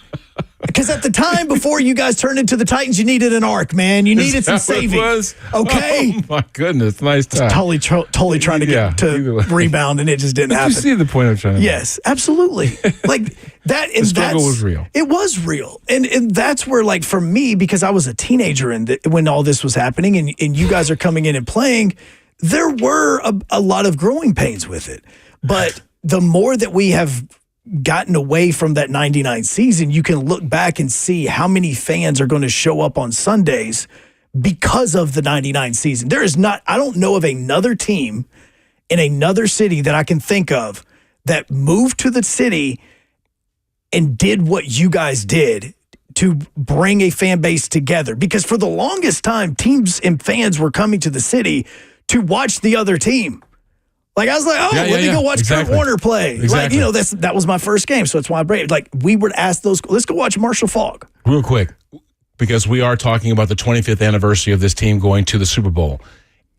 Because at the time, before you guys turned into the Titans, you needed an arc, man. You needed some saving. Okay. Oh, my goodness. Nice time. Totally trying to get to rebound, and it just didn't happen. You see the point I'm trying to make. Yes, absolutely. Like that. The struggle was real. It was real. And that's where, like, for me, because I was a teenager when all this was happening and you guys are coming in and playing, there were a lot of growing pains with it. But the more that we have gotten away from that 99 season, you can look back and see how many fans are going to show up on Sundays because of the 99 season. I don't know of another team in another city that I can think of that moved to the city and did what you guys did to bring a fan base together. Because for the longest time, teams and fans were coming to the city to watch the other team. Like, I was like, let me go watch Kurt Warner play. Exactly. Like, that was my first game, so that's why I braved. Like, we would ask let's go watch Marshall Faulk. Real quick, because we are talking about the 25th anniversary of this team going to the Super Bowl.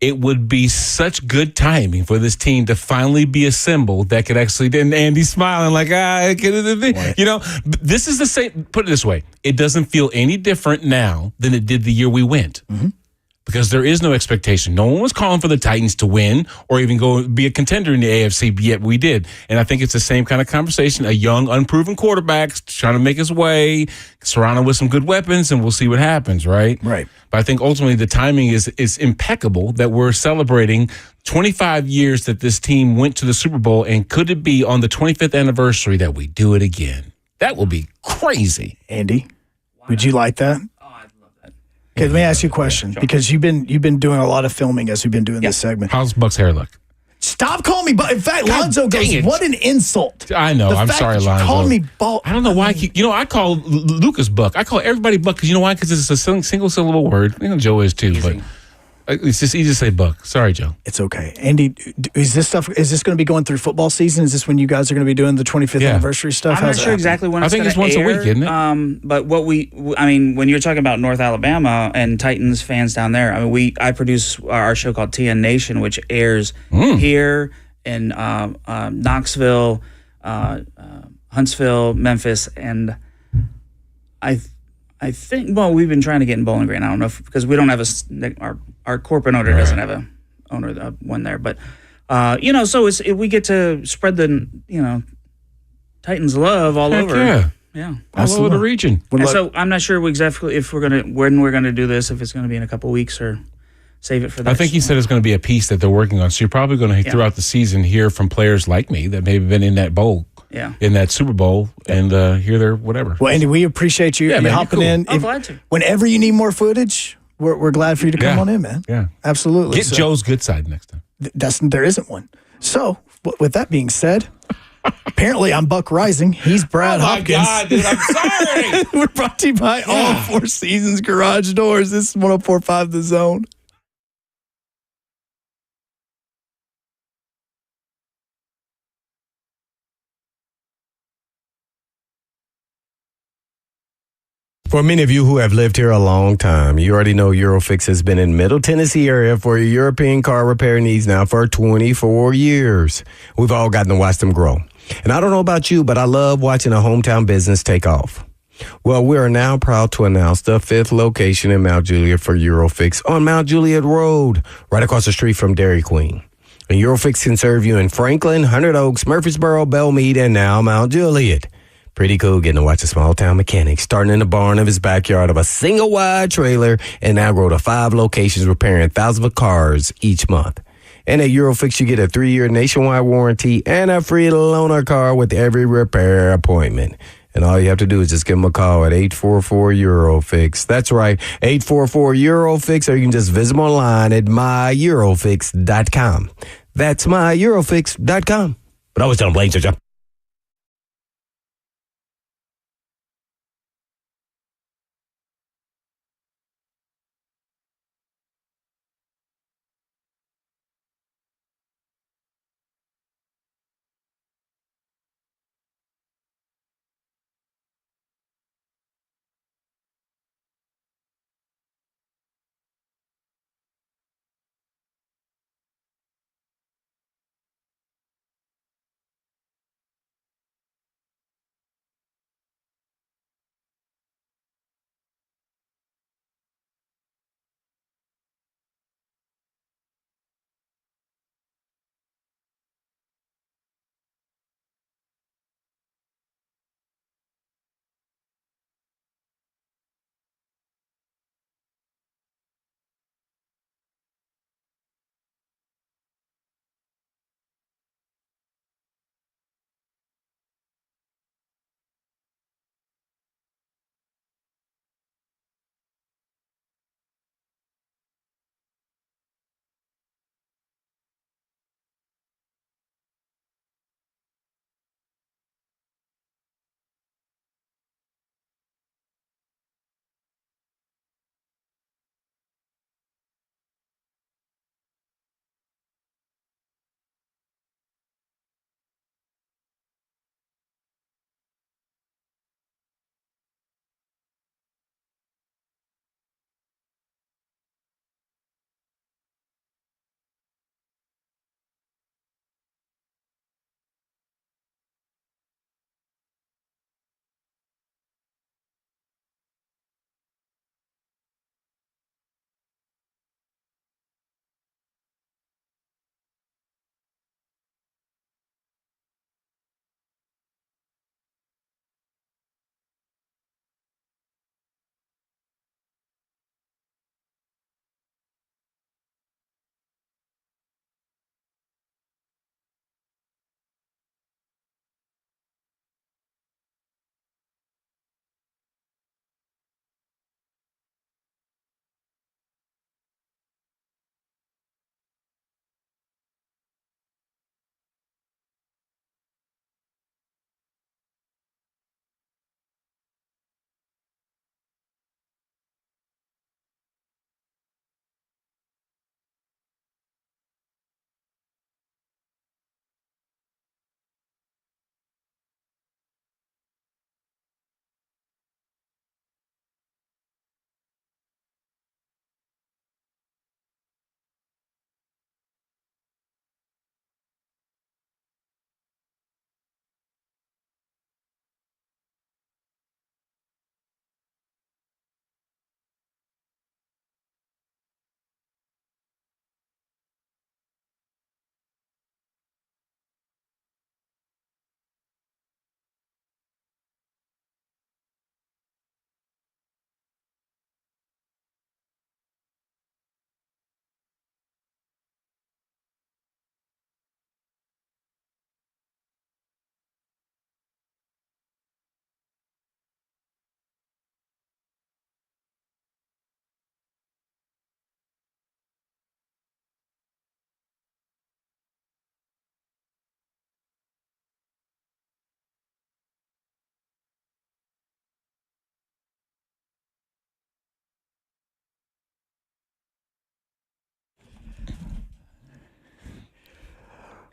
It would be such good timing for this team to finally be assembled that could actually, and Andy's smiling like, this is the same, put it this way, it doesn't feel any different now than it did the year we went. Mm-hmm. Because there is no expectation. No one was calling for the Titans to win or even go be a contender in the AFC, yet we did. And I think it's the same kind of conversation. A young, unproven quarterback trying to make his way, surrounded with some good weapons, and we'll see what happens, right? Right. But I think ultimately the timing is impeccable that we're celebrating 25 years that this team went to the Super Bowl, and could it be on the 25th anniversary that we do it again? That will be crazy. Andy, would you like that? Okay, let me ask you a question, because you've been doing a lot of filming as we've been doing this segment. How's Buck's hair look? Stop calling me bald. In fact, Lonzo goes, what an insult. I know. I'm sorry, Lonzo. Call me bald. I don't know why. I call Lucas Buck. I call everybody Buck because you know why? Because it's a single syllable word. I know Joe is too, but it's just easy to say Buck. Sorry, Joe. It's okay. Andy, is this going to be going through football season? Is this when you guys are going to be doing the 25th anniversary stuff? I'm not sure exactly when it's going to air. I think it's once a week, isn't it? But when you're talking about North Alabama and Titans fans down there, I produce our show called TN Nation, which airs here in Knoxville, Huntsville, Memphis, and I think, we've been trying to get in Bowling Green. I don't know because we don't have our corporate owner doesn't have a owner one there, but so we get to spread the Titans love all over. Yeah, all over the region. And so I'm not sure exactly when we're gonna do this. If it's gonna be in a couple weeks or save it for that. I think he said it's going to be a piece that they're working on. So you're probably going to throughout the season hear from players like me that maybe been in that bowl. Yeah. In that Super Bowl and hear their whatever. Well, Andy, we appreciate you hopping in. I'm glad to. Whenever you need more footage, we're glad for you to come on in, man. Yeah. Absolutely. Get Joe's good side next time. There isn't one. So, with that being said, apparently I'm Buck Reising. He's Brad Hopkins. Oh, my God, dude, I'm sorry. We're brought to you by All Four Seasons Garage Doors. This is 104.5 The Zone. For many of you who have lived here a long time, you already know Eurofix has been in Middle Tennessee area for your European car repair needs now for 24 years. We've all gotten to watch them grow. And I don't know about you, but I love watching a hometown business take off. Well, we are now proud to announce the 5th location in Mount Juliet for Eurofix on Mount Juliet Road, right across the street from Dairy Queen. And Eurofix can serve you in Franklin, Hundred Oaks, Murfreesboro, Belmead, and now Mount Juliet. Pretty cool getting to watch a small-town mechanic starting in the barn of his backyard of a single-wide trailer and now grow to 5 locations repairing thousands of cars each month. And at Eurofix, you get a 3-year nationwide warranty and a free loaner car with every repair appointment. And all you have to do is just give them a call at 844-EUROFIX. That's right, 844-EUROFIX, or you can just visit them online at myEurofix.com. That's myEurofix.com. But I always tell them, Blaine,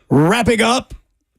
Wrapping up,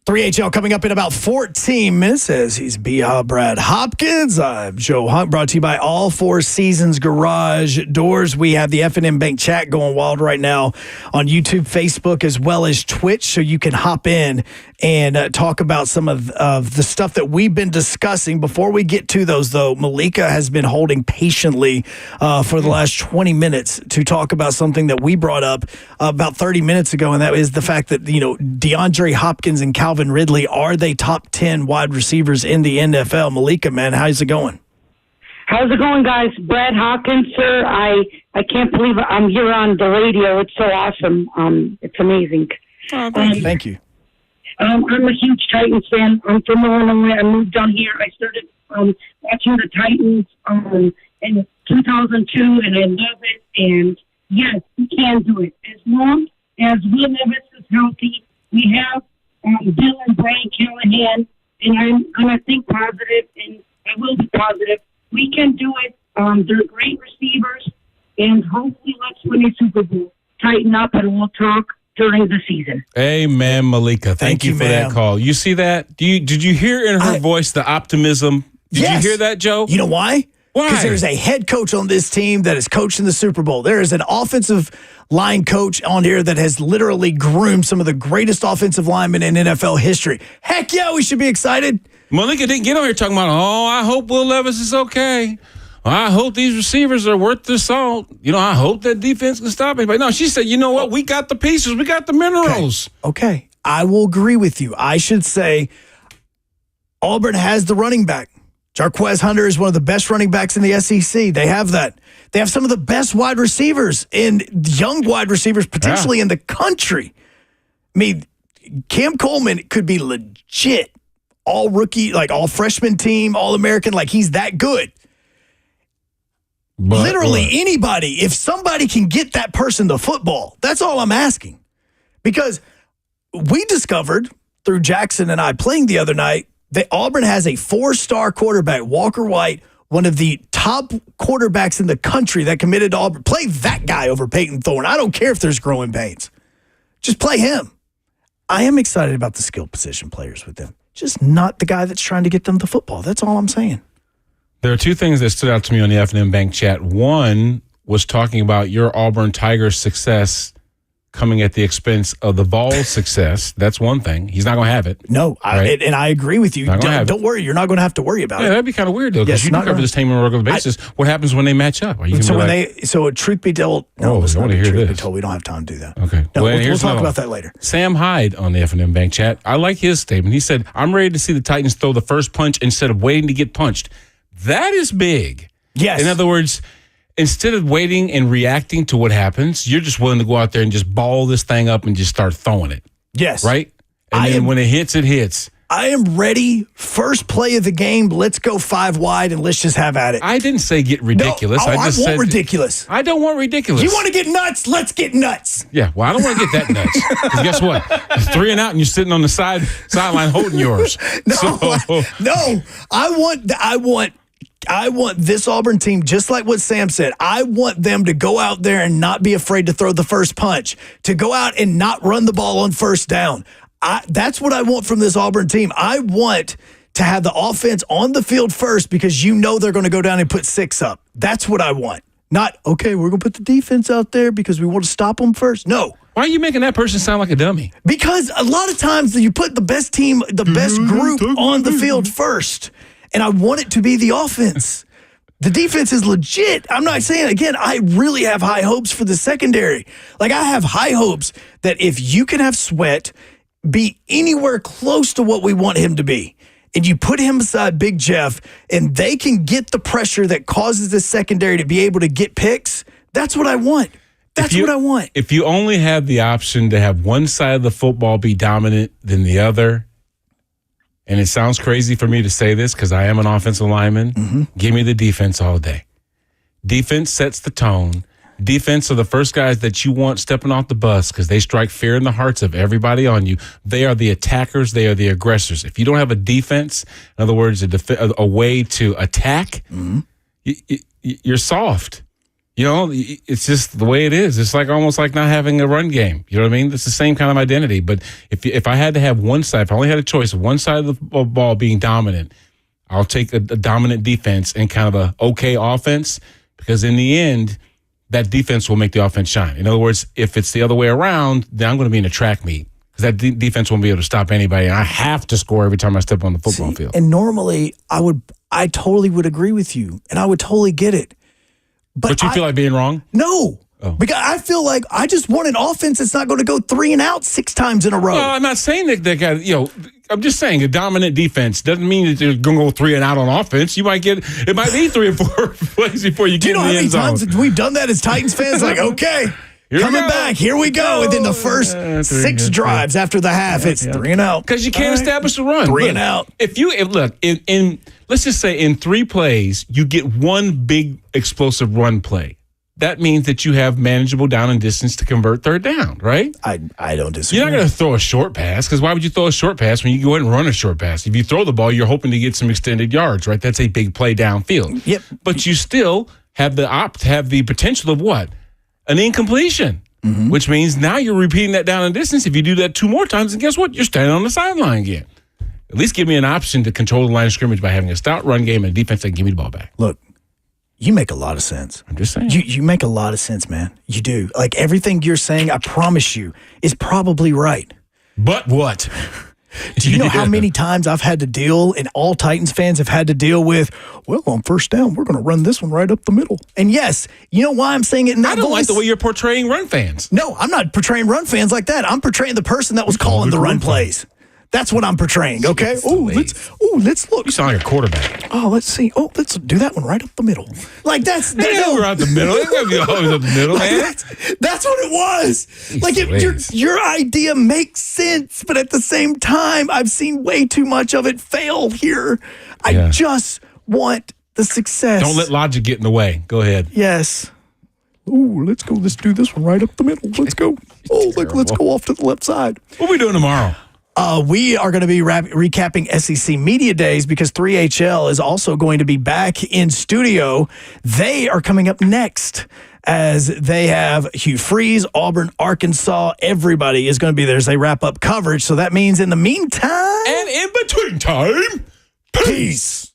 3HL coming up in about 14 minutes as he's Brad Hopkins. I'm Joe Hunk, brought to you by All Four Seasons Garage Doors. We have the F&M Bank chat going wild right now on YouTube, Facebook, as well as Twitch, so you can hop in and talk about some of the stuff that we've been discussing. Before we get to those, though, Malika has been holding patiently for the last 20 minutes to talk about something that we brought up about 30 minutes ago, and that is the fact that, DeAndre Hopkins and Calvin Ridley, are they top 10 wide receivers in the NFL? Malika, man, how's it going? How's it going, guys? Brad Hopkins, sir. I can't believe I'm here on the radio. It's so awesome. It's amazing. Oh, thank you. I'm a huge Titans fan. I'm from Illinois. I moved down here. I started watching the Titans in 2002, and I love it. And, yes, we can do it. As long as Will Levis is healthy, we have Bill and Brian Callahan, and I'm going to think positive, and I will be positive. We can do it. They're great receivers, and hopefully let's win a Super Bowl. Tighten up, and we'll talk during the season. Amen, Malika. Thank you for ma'am. that call. You see that? Did you hear in her voice the optimism? Did you hear that, Joe? You know why? Why? Because there's a head coach on this team that is coaching the Super Bowl. There is an offensive line coach on here that has literally groomed some of the greatest offensive linemen in NFL history. Heck yeah, we should be excited. Malika didn't get on here talking about, I hope Will Levis is okay. I hope these receivers are worth the salt. I hope that defense can stop anybody. No, she said, you know what? We got the pieces. We got the minerals. Okay. I will agree with you. I should say Auburn has the running back. Jarquez Hunter is one of the best running backs in the SEC. They have that. They have some of the best wide receivers and young wide receivers potentially in the country. I mean, Cam Coleman could be legit all rookie, like all freshman team, all American. Like he's that good. But literally anybody, if somebody can get that person the football, that's all I'm asking. Because we discovered through Jackson and I playing the other night that Auburn has a 4-star quarterback, Walker White, one of the top quarterbacks in the country that committed to Auburn. Play that guy over Peyton Thorne. I don't care if there's growing pains. Just play him. I am excited about the skill position players with them. Just not the guy that's trying to get them the football. That's all I'm saying. There are two things that stood out to me on the F&M Bank chat. One was talking about your Auburn Tigers' success coming at the expense of the Vols' success. That's one thing. He's not going to have it. No, right? And I agree with you. Don't worry. You're not going to have to worry about it. That'd be kind of weird, though, because you cover this team on a regular basis. What happens when they match up? Are you so truth be told, no, I want to hear this. We don't have time to do that. Okay. No, we'll talk about that later. Sam Hyde on the F&M Bank chat. I like his statement. He said, I'm ready to see the Titans throw the first punch instead of waiting to get punched. That is big. Yes. In other words, instead of waiting and reacting to what happens, you're just willing to go out there and just ball this thing up and just start throwing it. Yes. Right? And then when it hits, it hits. I am ready. First play of the game. Let's go 5 wide and let's just have at it. I didn't say get ridiculous. No, I want ridiculous. I don't want ridiculous. You want to get nuts? Let's get nuts. Yeah, well, I don't want to get that nuts. Because guess what? It's 3 and out and you're sitting on the sideline holding yours. No, I want this Auburn team, just like what Sam said, I want them to go out there and not be afraid to throw the first punch, to go out and not run the ball on first down. That's what I want from this Auburn team. I want to have the offense on the field first because they're going to go down and put 6 up. That's what I want. Not, okay, we're going to put the defense out there because we want to stop them first. No. Why are you making that person sound like a dummy? Because a lot of times you put the best team, the best group on the field first. And I want it to be the offense. The defense is legit. I'm not saying, again, I really have high hopes for the secondary. Like, I have high hopes that if you can have Sweat be anywhere close to what we want him to be, and you put him beside Big Jeff, and they can get the pressure that causes the secondary to be able to get picks, that's what I want. That's what I want. If you only have the option to have one side of the football be dominant than the other, and it sounds crazy for me to say this because I am an offensive lineman, give me the defense all day. Defense sets the tone. Defense are the first guys that you want stepping off the bus because they strike fear in the hearts of everybody on you. They are the attackers. They are the aggressors. If you don't have a defense, in other words, a way to attack, you're soft. You know, it's just the way it is. It's like almost like not having a run game. You know what I mean? It's the same kind of identity. But if I had to have one side, if I only had a choice of one side of the ball being dominant, I'll take a dominant defense and kind of a okay offense, because in the end, that defense will make the offense shine. In other words, if it's the other way around, then I'm going to be in a track meet, because that defense won't be able to stop anybody. And I have to score every time I step on the football field. And normally, I totally would agree with you, and I would totally get it. But you feel like being wrong? No. Oh. Because I feel like I just want an offense that's not going to go 3 and out 6 times in a row. Well, I'm not saying that guy, I'm just saying a dominant defense doesn't mean that you're going to go 3 and out on offense. It might be 3 or 4 plays before you get in the end zone. Do you know how many times we've done that as Titans fans? Like, okay, coming back, here we go. And then the first 6 drives after the half, it's 3 and out. Because you can't establish a run. 3 and out. Let's just say in 3 plays, you get one big explosive run play. That means that you have manageable down and distance to convert third down, right? I don't disagree. You're not going to throw a short pass, because why would you throw a short pass when you go ahead and run a short pass? If you throw the ball, you're hoping to get some extended yards, right? That's a big play downfield. Yep. But you still have the potential of what? An incompletion, which means now you're repeating that down and distance. If you do that 2 more times, and guess what? You're standing on the sideline again. At least give me an option to control the line of scrimmage by having a stout run game and a defense that can give me the ball back. Look, you make a lot of sense. I'm just saying. You make a lot of sense, man. You do. Like, everything you're saying, I promise you, is probably right. But what? Do you know how many times I've had to deal, and all Titans fans have had to deal with, well, on first down, we're going to run this one right up the middle. And yes, you know why I'm saying it in that voice? I don't like the way you're portraying run fans. No, I'm not portraying run fans like that. I'm portraying the person that was calling the run plays. That's what I'm portraying, okay? Let's look. You sound like a quarterback. Oh, let's see. Oh, let's do that one right up the middle. Like, that's... We're out the middle. It's going to be always up the middle, man. That's what it was. Jeez, like, your idea makes sense, but at the same time, I've seen way too much of it fail here. I just want the success. Don't let logic get in the way. Go ahead. Yes. Ooh, let's go. Let's do this one right up the middle. Let's go. Oh, look, let's go off to the left side. What are we doing tomorrow? We are going to be recapping SEC Media Days, because 3HL is also going to be back in studio. They are coming up next, as they have Hugh Freeze, Auburn, Arkansas. Everybody is going to be there as they wrap up coverage. So that means in the meantime... And in between time, peace.